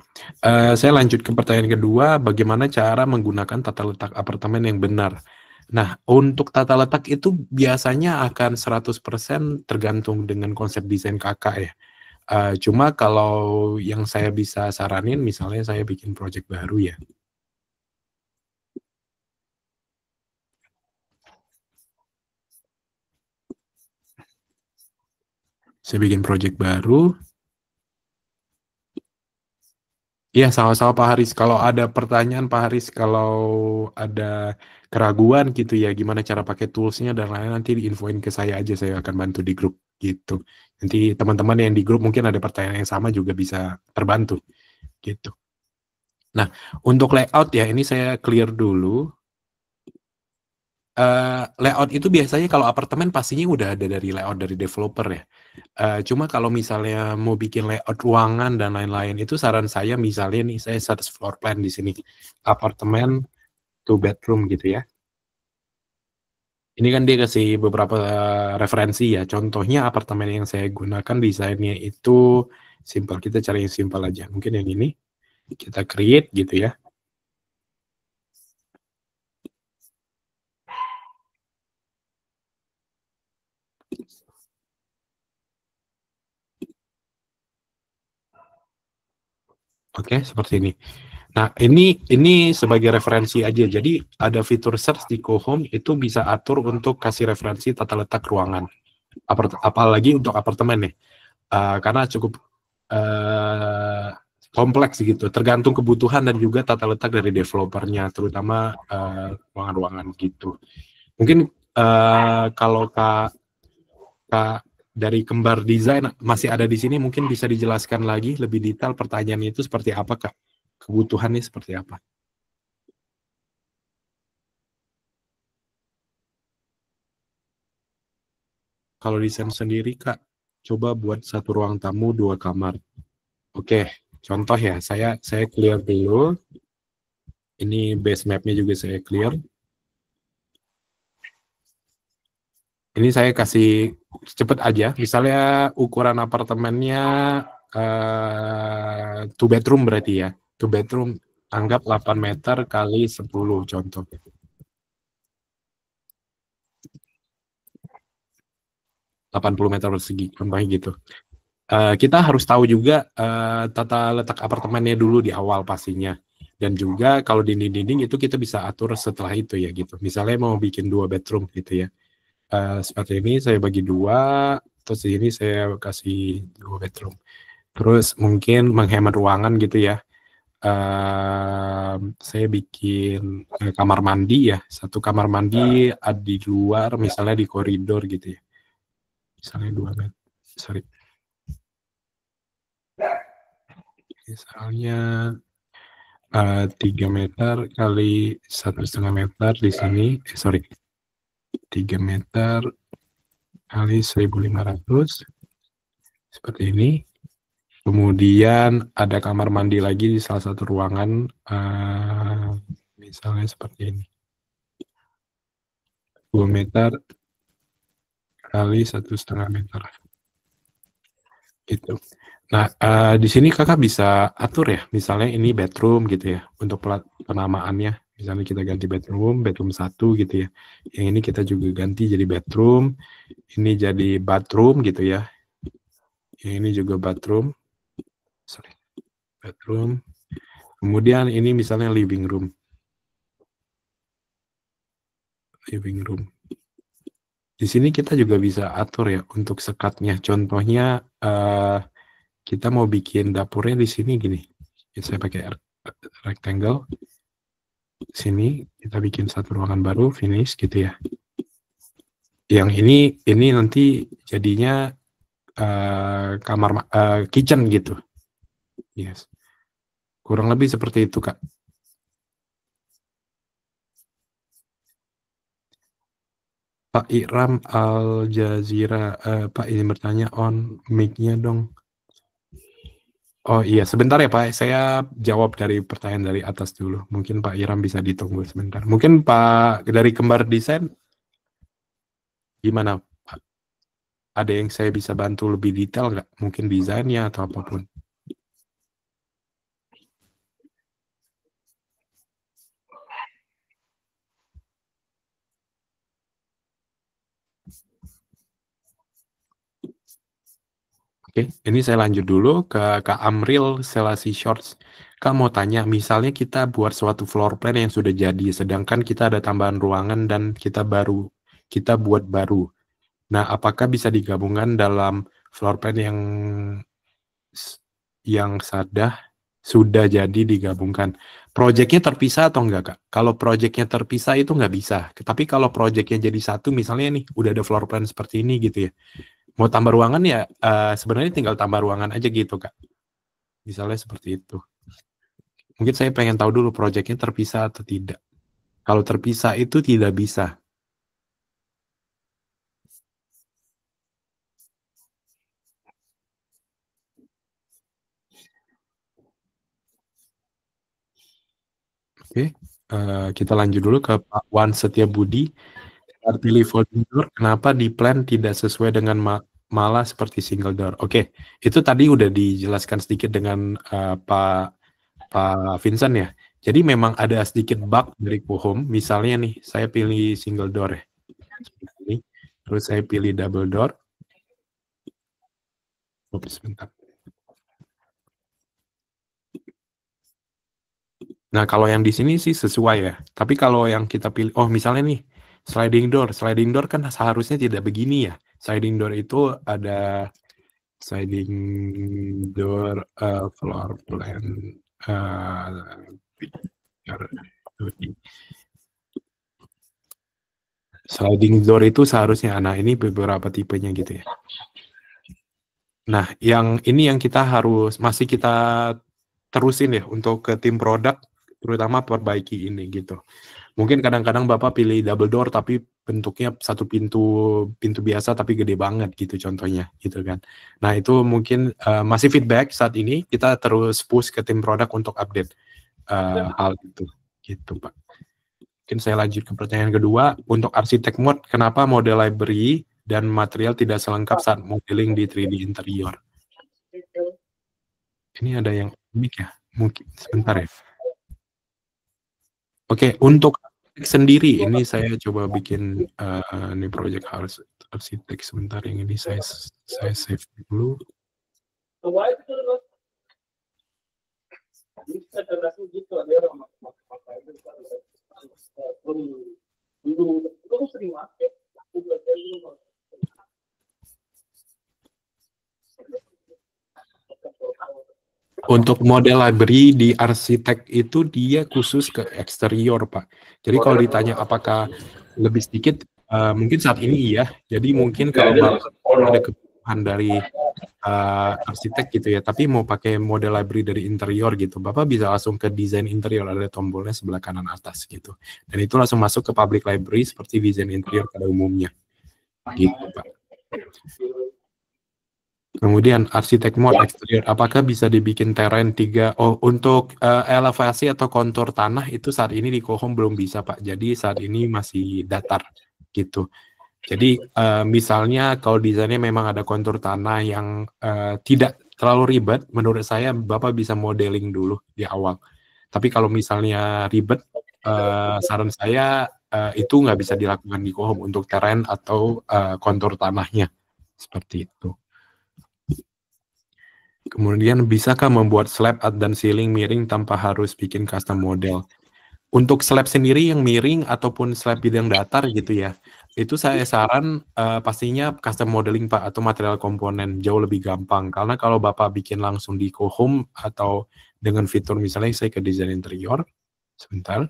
saya lanjut ke pertanyaan kedua, bagaimana cara menggunakan tata letak apartemen yang benar? Nah, untuk tata letak itu biasanya akan 100% tergantung dengan konsep desain Kakak ya. Cuma kalau yang saya bisa saranin, misalnya saya bikin project baru ya. Saya bikin project baru. Iya, sama-sama Pak Haris. Kalau ada pertanyaan Pak Haris, kalau ada keraguan gitu ya, gimana cara pakai tools-nya dan lain-lain, nanti diinfoin ke saya aja, saya akan bantu di grup gitu. Nanti teman-teman yang di grup mungkin ada pertanyaan yang sama juga bisa terbantu gitu. Nah, untuk layout ya, ini saya clear dulu. Layout itu biasanya kalau apartemen pastinya udah ada dari layout dari developer ya. Cuma kalau misalnya mau bikin layout ruangan dan lain-lain, itu saran saya misalnya nih, saya search floor plan di sini, apartemen 2 bedroom gitu ya. Ini kan dia kasih beberapa referensi ya, contohnya apartemen yang saya gunakan desainnya itu simple, kita cari yang simple aja, mungkin yang ini, kita create gitu ya. Oke, seperti ini. Nah, ini sebagai referensi aja. Jadi ada fitur search di Kohom itu bisa atur untuk kasih referensi tata letak ruangan. Apalagi untuk apartemen nih. Karena cukup kompleks gitu, tergantung kebutuhan dan juga tata letak dari developernya, terutama ruangan-ruangan gitu. Mungkin kalau Kak dari Kembar Design masih ada di sini, mungkin bisa dijelaskan lagi lebih detail pertanyaannya itu seperti apa Kak? Kebutuhannya seperti apa? Kalau desain sendiri Kak, coba buat satu ruang tamu 2 kamar. Oke, contoh ya, saya clear dulu. Ini base map-nya juga saya clear. Ini saya kasih cepet aja, misalnya ukuran apartemennya 2 bedroom berarti ya. 2 bedroom anggap 8 meter kali 10 contoh. 80 meter persegi, contohnya gitu. Kita harus tahu juga tata letak apartemennya dulu di awal pastinya. Dan juga kalau dinding-dinding itu kita bisa atur setelah itu ya gitu. Misalnya mau bikin 2 bedroom gitu ya. Seperti ini saya bagi 2, terus di sini saya kasih 2 bedroom. Terus mungkin menghemat ruangan gitu ya. saya bikin kamar mandi ya, satu kamar mandi di luar, misalnya di koridor gitu ya, misalnya 2 meter, sorry, misalnya 3 meter kali 1,5 meter di sini, sorry, 3 meter kali 1.500 seperti ini. Kemudian ada kamar mandi lagi di salah satu ruangan, misalnya seperti ini, 2 meter kali 1,5 meter gitu. Nah, di sini kakak bisa atur ya, misalnya ini bedroom gitu ya, untuk penamaannya. Misalnya kita ganti bedroom 1 gitu ya. Yang ini kita juga ganti jadi bedroom, ini jadi bathroom gitu ya. Yang ini juga bathroom, sorry, bedroom. Kemudian ini misalnya living room. Living room. Di sini kita juga bisa atur ya untuk sekatnya. Contohnya kita mau bikin dapurnya di sini gini. Saya pakai rectangle. Sini kita bikin satu ruangan baru, finish gitu ya. Yang ini nanti jadinya kamar kitchen gitu. Yes. Kurang lebih seperti itu, Kak. Pak Iram Al Jazeera, Pak ini bertanya on mic-nya dong. Oh iya, sebentar ya Pak, saya jawab dari pertanyaan dari atas dulu. Mungkin Pak Iram bisa ditunggu sebentar. Mungkin Pak dari Kembar Desain, gimana Pak? Ada yang saya bisa bantu lebih detail nggak? Mungkin desainnya atau apapun. Oke, ini saya lanjut dulu ke Kak Amril Selasi Shorts. Kak mau tanya, misalnya kita buat suatu floor plan yang sudah jadi, sedangkan kita ada tambahan ruangan dan kita buat baru. Nah, apakah bisa digabungkan dalam floor plan yang sudah jadi digabungkan? Proyeknya terpisah atau enggak, Kak? Kalau proyeknya terpisah itu nggak bisa. Tapi kalau proyeknya jadi satu, misalnya nih, udah ada floor plan seperti ini gitu ya. Mau tambah ruangan ya, sebenarnya tinggal tambah ruangan aja gitu, Kak. Misalnya seperti itu. Mungkin saya pengen tahu dulu proyeknya terpisah atau tidak. Kalau terpisah itu tidak bisa. Oke, kita lanjut dulu ke Pak Wan Setiabudi. Pilih folding door, kenapa di plan tidak sesuai dengan malah seperti single door? Oke, itu tadi udah dijelaskan sedikit dengan Pak Vincent ya. Jadi memang ada sedikit bug dari Kuhom. Misalnya nih, saya pilih single door ya. Seperti ini. Terus saya pilih double door. Oops, sebentar. Nah, kalau yang di sini sih sesuai ya. Tapi kalau yang kita pilih, oh misalnya nih, sliding door kan seharusnya tidak begini ya. Sliding door itu ada sliding door floor plan sliding door itu seharusnya, nah ini beberapa tipenya gitu ya. Nah, yang ini yang kita masih kita terusin ya untuk ke tim produk, terutama perbaiki ini gitu. Mungkin kadang-kadang Bapak pilih double door tapi bentuknya satu pintu biasa tapi gede banget gitu contohnya gitu kan. Nah, itu mungkin masih feedback saat ini, kita terus push ke tim produk untuk update hal itu gitu, Pak. Mungkin saya lanjut ke pertanyaan kedua. Untuk arsitek mode, kenapa model library dan material tidak selengkap saat modeling di 3D interior? Ini ada yang unik ya? Mungkin sebentar ya. Oke, untuk sendiri ini saya coba bikin ini project harus arsitek sebentar, yang ini saya save dulu. Untuk model library di arsitek itu dia khusus ke eksterior, Pak. Jadi kalau ditanya apakah lebih sedikit, mungkin saat ini iya. Jadi mungkin kalau Bapak ada kebutuhan dari arsitek gitu ya, tapi mau pakai model library dari interior gitu, Bapak bisa langsung ke desain interior, ada tombolnya sebelah kanan atas gitu. Dan itu langsung masuk ke public library seperti desain interior pada umumnya. Gitu, Pak. Kemudian arsitek mode eksterior, apakah bisa dibikin terrain 3? Oh, untuk elevasi atau kontur tanah itu saat ini di Kohom belum bisa, Pak. Jadi saat ini masih datar gitu. Jadi misalnya kalau desainnya memang ada kontur tanah yang tidak terlalu ribet, menurut saya Bapak bisa modeling dulu di awal. Tapi kalau misalnya ribet, saran saya itu nggak bisa dilakukan di Kohom untuk terrain atau kontur tanahnya. Seperti itu. Kemudian bisakah membuat slab dan ceiling miring tanpa harus bikin custom model? Untuk slab sendiri yang miring ataupun slab bidang datar gitu ya, itu saya saran pastinya custom modeling Pak atau material komponen jauh lebih gampang. Karena kalau Bapak bikin langsung di Kohom atau dengan fitur misalnya saya ke desain interior, sebentar.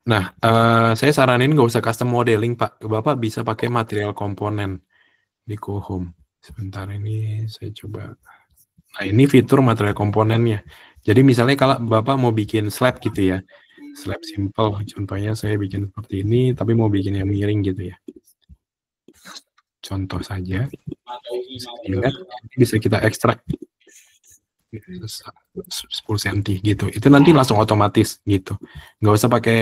Nah, saya saranin nggak usah custom modeling, Pak. Bapak bisa pakai material komponen di Kohom. Sebentar ini saya coba. Nah, ini fitur material komponennya. Jadi misalnya kalau Bapak mau bikin slab gitu ya, slab simple. Contohnya saya bikin seperti ini, tapi mau bikin yang miring gitu ya. Contoh saja. Ingat, bisa kita ekstrak 10 cm gitu. Itu nanti langsung otomatis gitu. Nggak usah pakai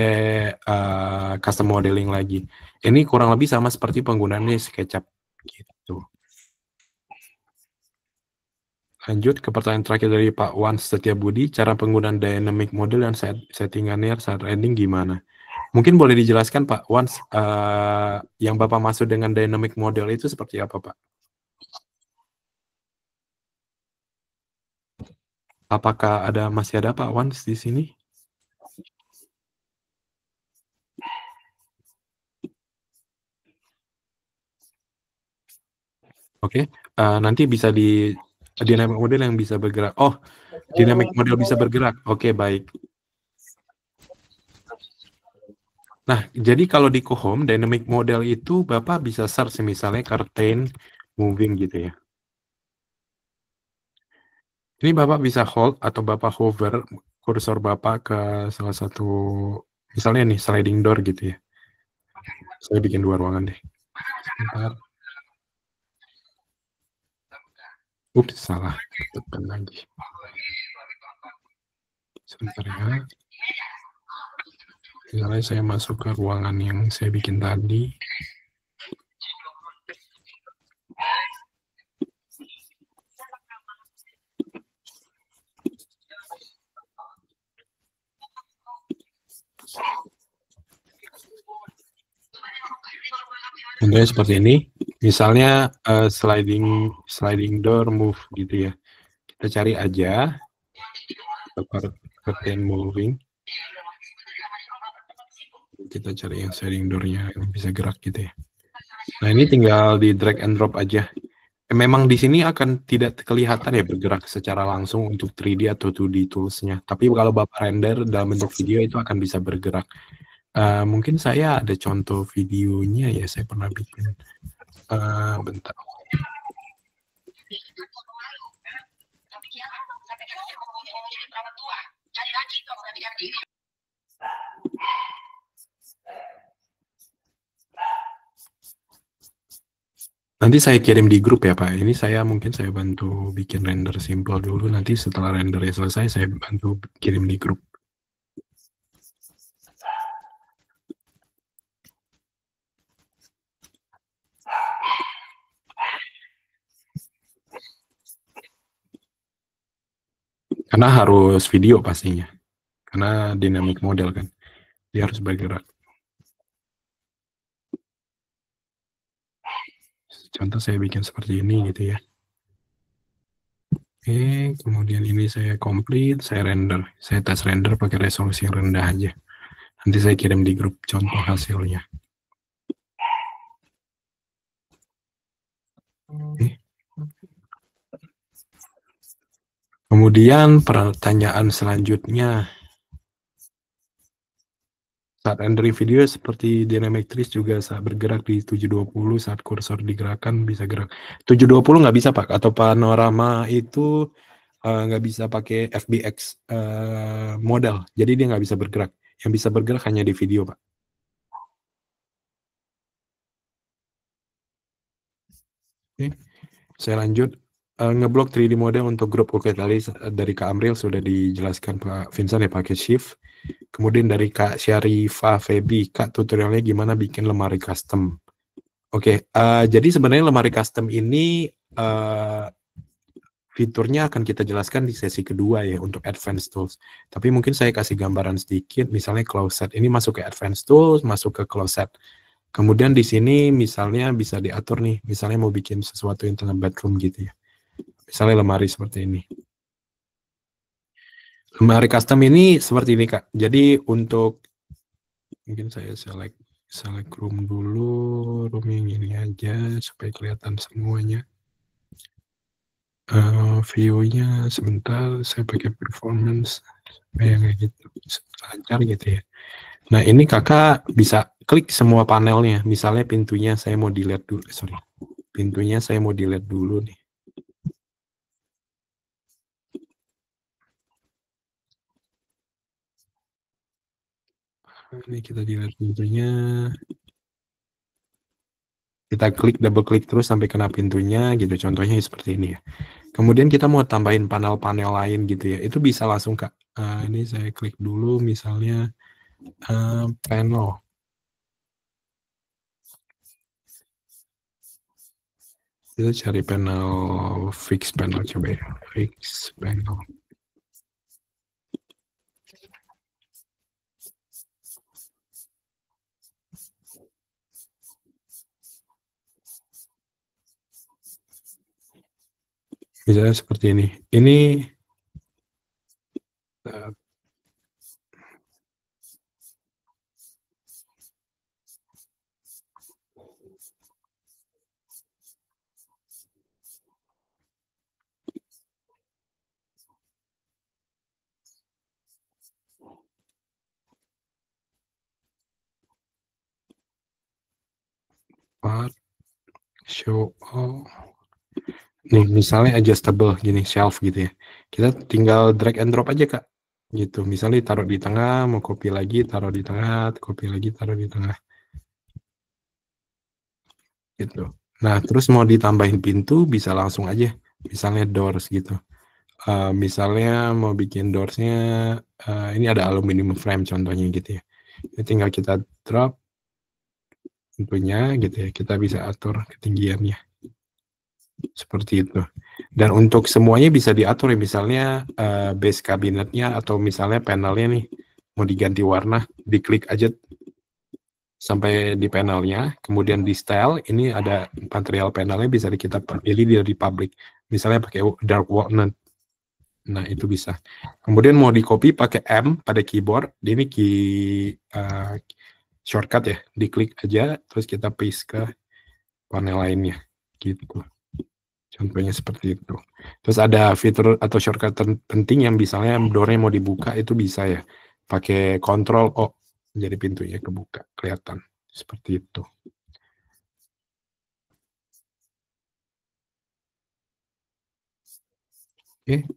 custom modeling lagi. Ini kurang lebih sama seperti penggunaannya SketchUp gitu. Lanjut ke pertanyaan terakhir dari Pak Wan Setiabudi, cara penggunaan dynamic model dan settingannya saat rendering gimana? Mungkin boleh dijelaskan Pak Wan, yang Bapak maksud dengan dynamic model itu seperti apa Pak? Apakah masih ada Pak Wan di sini? Oke, nanti bisa di dynamic model yang bisa bergerak. Oh, dynamic model bisa bergerak. Oke, baik. Nah, jadi kalau di Kohom, dynamic model itu Bapak bisa search misalnya curtain moving gitu ya. Ini Bapak bisa hold atau Bapak hover kursor Bapak ke salah satu, misalnya nih sliding door gitu ya. Saya bikin 2 ruangan deh. Sebentar. Ups, salah. Tekan lagi. Sebentar ya. Misalnya saya masuk ke ruangan yang saya bikin tadi. Contohnya seperti ini. Misalnya sliding door move gitu ya. Kita cari aja curtain moving. Kita cari yang sliding door-nya yang bisa gerak gitu ya. Nah, ini tinggal di drag and drop aja. Memang di sini akan tidak kelihatan ya bergerak secara langsung untuk 3D atau 2D tools-nya. Tapi kalau Bapak render dalam bentuk video itu akan bisa bergerak. Mungkin saya ada contoh videonya ya, saya pernah bikin. Bentar. Nanti saya kirim di grup ya Pak. Ini mungkin saya bantu bikin render simple dulu. Nanti setelah rendernya selesai saya bantu kirim di grup. Karena harus video pastinya. Karena dynamic model kan. Dia harus bergerak. Contoh saya bikin seperti ini gitu ya. Oke, kemudian ini saya complete, saya render. Saya tes render pakai resolusi yang rendah aja. Nanti saya kirim di grup contoh hasilnya. Kemudian pertanyaan selanjutnya, saat rendering video seperti dynamic trees juga saat bergerak di 720 saat kursor digerakkan bisa gerak. 720 nggak bisa Pak, atau panorama itu nggak bisa pakai FBX model, jadi dia nggak bisa bergerak. Yang bisa bergerak hanya di video Pak. Oke, saya lanjut. Ngeblok 3D model untuk grup. Oke, tadi dari Kak Amril sudah dijelaskan Pak Vincent ya, pakai shift. Kemudian dari Kak Syarifah Febi, Kak tutorialnya gimana bikin lemari custom. Oke, jadi sebenarnya lemari custom ini fiturnya akan kita jelaskan di sesi kedua ya untuk advanced tools. Tapi mungkin saya kasih gambaran sedikit, misalnya closet ini masuk ke advanced tools, masuk ke closet. Kemudian di sini misalnya bisa diatur nih, misalnya mau bikin sesuatu yang tengah bedroom gitu ya. Misalnya lemari seperti ini. Lemari custom ini seperti ini Kak. Jadi untuk, mungkin saya select room dulu, room yang ini aja supaya kelihatan semuanya. View-nya sebentar, saya pakai performance supaya kayak gitu, lancar gitu ya. Nah ini kakak bisa klik semua panelnya, misalnya pintunya saya mau delete dulu, pintunya saya mau delete dulu nih. Ini kita delete pintunya, kita klik, double klik terus sampai kena pintunya gitu, contohnya seperti ini ya. Kemudian kita mau tambahin panel-panel lain gitu ya, itu bisa langsung Kak. Ini saya klik dulu misalnya panel. Kita cari panel, fix panel, coba ya, fix panel. Misalnya seperti ini. Ini part show all. Nih misalnya adjustable gini, shelf gitu ya. Kita tinggal drag and drop aja Kak. Gitu. Misalnya taruh di tengah, mau copy lagi, taruh di tengah, copy lagi, taruh di tengah. Gitu. Nah, terus mau ditambahin pintu bisa langsung aja. Misalnya doors gitu. Misalnya mau bikin doorsnya, ini ada aluminium frame contohnya gitu ya. Ini tinggal kita drop pintunya gitu ya. Kita bisa atur ketinggiannya. Seperti itu. Dan untuk semuanya bisa diatur ya, misalnya base kabinetnya atau misalnya panelnya nih mau diganti warna, diklik aja sampai di panelnya, kemudian di style ini ada material panelnya bisa kita pilih dari public, misalnya pakai dark walnut. Nah itu bisa. Kemudian mau di copy pakai M pada keyboard, ini shortcut ya, diklik aja terus kita paste ke panel lainnya gitu. Contohnya seperti itu. Terus ada fitur atau shortcut penting yang misalnya door-nya mau dibuka itu bisa ya. Pakai Ctrl O, jadi pintunya kebuka, kelihatan. Seperti itu. Oke.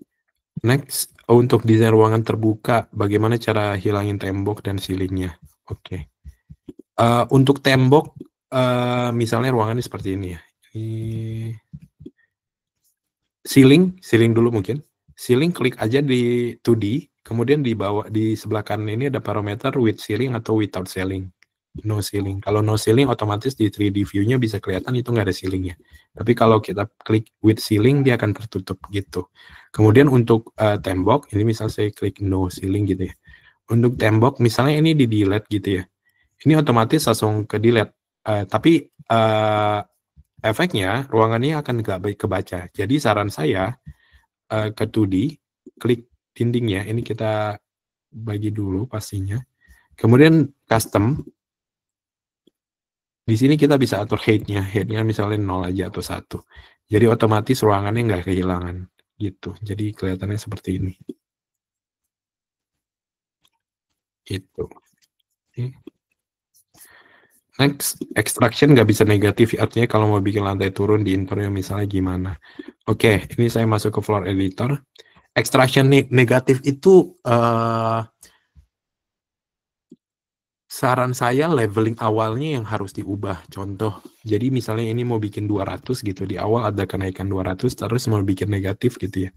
Next, untuk desain ruangan terbuka, bagaimana cara hilangin tembok dan ceilingnya? Oke. Untuk tembok, misalnya ruangannya seperti ini ya. Ceiling dulu mungkin. Ceiling klik aja di 2D, kemudian di bawah di sebelah kanan ini ada parameter with ceiling atau without ceiling. No ceiling. Kalau no ceiling otomatis di 3D view-nya bisa kelihatan itu nggak ada ceilingnya. Tapi kalau kita klik with ceiling dia akan tertutup gitu. Kemudian untuk tembok, ini misal saya klik no ceiling gitu ya. Untuk tembok misalnya ini di delete gitu ya. Ini otomatis langsung ke delete. Tapi efeknya ruangannya akan nggak baik kebaca. Jadi saran saya ke 2D, klik dindingnya. Ini kita bagi dulu pastinya. Kemudian custom, di sini kita bisa atur height-nya misalnya 0 aja atau 1. Jadi otomatis ruangannya nggak kehilangan gitu. Jadi kelihatannya seperti ini. Itu. Next, extraction nggak bisa negatif, artinya kalau mau bikin lantai turun di interior misalnya gimana. Oke, ini saya masuk ke floor editor. Extraction negatif itu saran saya leveling awalnya yang harus diubah. Contoh, jadi misalnya ini mau bikin 200 gitu, di awal ada kenaikan 200, terus mau bikin negatif gitu ya.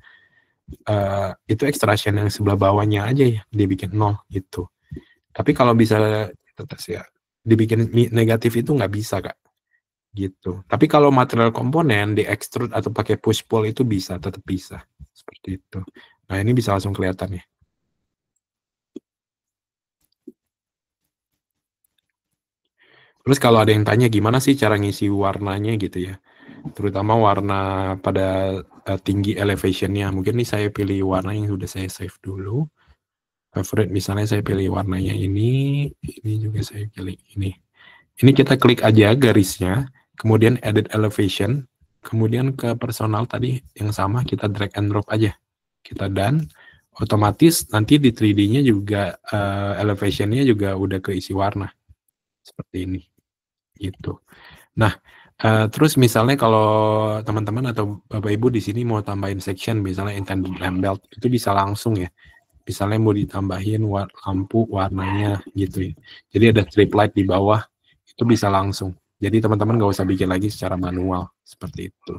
Itu extraction yang sebelah bawahnya aja ya, dia bikin 0 gitu. Tapi kalau bisa tetes ya, dibikin negatif itu nggak bisa Kak. Gitu. Tapi kalau material komponen di extrude atau pakai push pull itu bisa, tetap bisa. Seperti itu. Nah, ini bisa langsung kelihatan ya. Terus kalau ada yang tanya gimana sih cara ngisi warnanya gitu ya. Terutama warna pada tinggi elevationnya. Mungkin nih saya pilih warna yang sudah saya save dulu. Favorite misalnya saya pilih warnanya ini juga saya pilih ini. Ini kita klik aja garisnya, kemudian edit elevation, kemudian ke personal tadi yang sama kita drag and drop aja. Kita done, otomatis nanti di 3D-nya juga elevation-nya juga udah keisi warna. Seperti ini. Gitu. Nah, terus misalnya kalau teman-teman atau Bapak Ibu di sini mau tambahin section misalnya intended lamp belt, itu bisa langsung ya. Misalnya mau ditambahin lampu warnanya gitu ya. Jadi ada strip light di bawah, itu bisa langsung. Jadi teman-teman nggak usah bikin lagi secara manual seperti itu.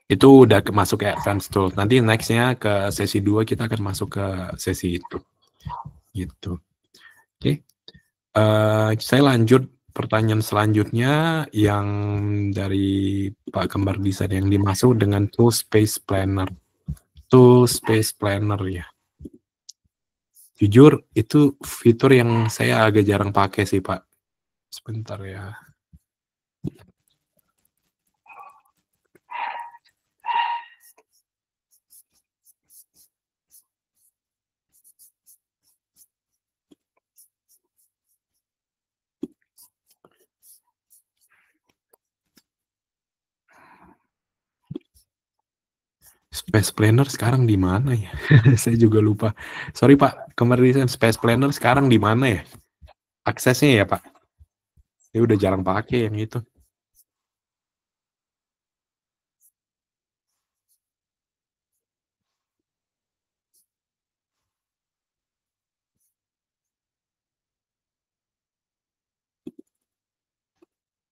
Itu udah masuk ke advanced tool. Nanti nextnya ke sesi 2 kita akan masuk ke sesi itu. Gitu. Oke. Saya lanjut pertanyaan selanjutnya yang dari Pak Kembar Desain yang dimaksud dengan tool space planner. Tool space planner ya. Jujur itu fitur yang saya agak jarang pakai sih Pak. Sebentar ya. Space Planner sekarang di mana ya? Saya juga lupa. Sorry Pak, kemarin Space Planner sekarang di mana ya? Aksesnya ya Pak? Saya udah jarang pakai yang itu.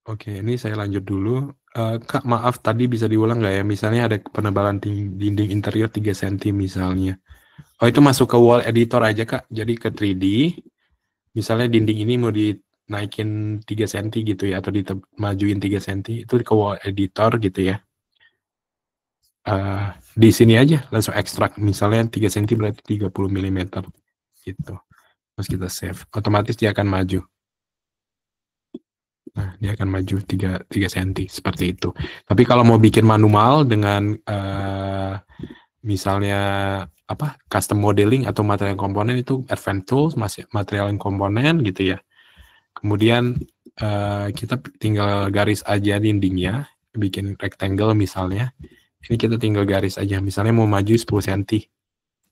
Oke, ini saya lanjut dulu. Kak, maaf tadi bisa diulang nggak ya? Misalnya ada penebalan dinding interior 3 cm misalnya. Oh, itu masuk ke wall editor aja Kak. Jadi ke 3D. Misalnya dinding ini mau dinaikin 3 cm gitu ya, atau dimajuin 3 cm, itu ke wall editor gitu ya. Di sini aja langsung ekstrak. Misalnya 3 cm berarti 30 mm. Gitu. Terus kita save. Otomatis dia akan maju. Nah, dia akan maju 3 cm seperti itu. Tapi kalau mau bikin manual dengan misalnya apa custom modeling atau material komponen itu advanced tools, masih material komponen gitu ya. Kemudian kita tinggal garis aja dindingnya, bikin rectangle misalnya. Ini kita tinggal garis aja. Misalnya mau maju 10 cm,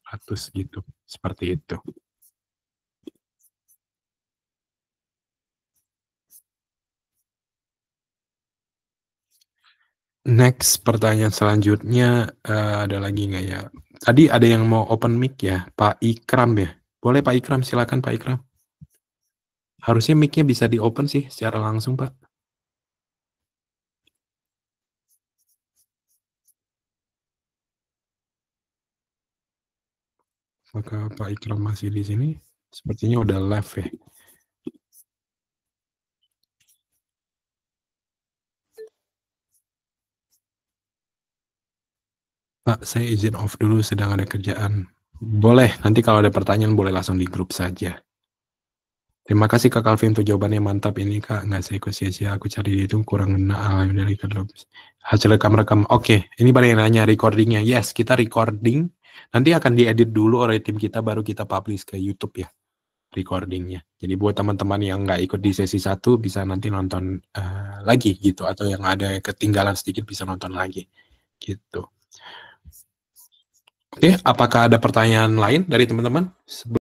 100 gitu, seperti itu. Next, pertanyaan selanjutnya ada lagi nggak ya? Tadi ada yang mau open mic ya, Pak Ikram ya? Boleh Pak Ikram, silakan Pak Ikram. Harusnya mic-nya bisa di-open sih secara langsung Pak. Apakah Pak Ikram masih di sini? Sepertinya udah live ya. Pak, saya izin off dulu, sedang ada kerjaan. Boleh, nanti kalau ada pertanyaan boleh langsung di grup saja. Terima kasih Kak Calvin untuk jawabannya, mantap ini Kak. Nggak saya ikut sia-sia, aku cari itu kurang alam dari hasil rekam-rekam. Oke, ini pada yang nanya recordingnya. Yes, kita recording Nanti akan diedit dulu oleh tim kita, baru kita publish ke YouTube ya, recordingnya. Jadi buat teman-teman yang nggak ikut di sesi 1 bisa nanti nonton lagi gitu, atau yang ada ketinggalan sedikit bisa nonton lagi gitu. Oke, apakah ada pertanyaan lain dari teman-teman?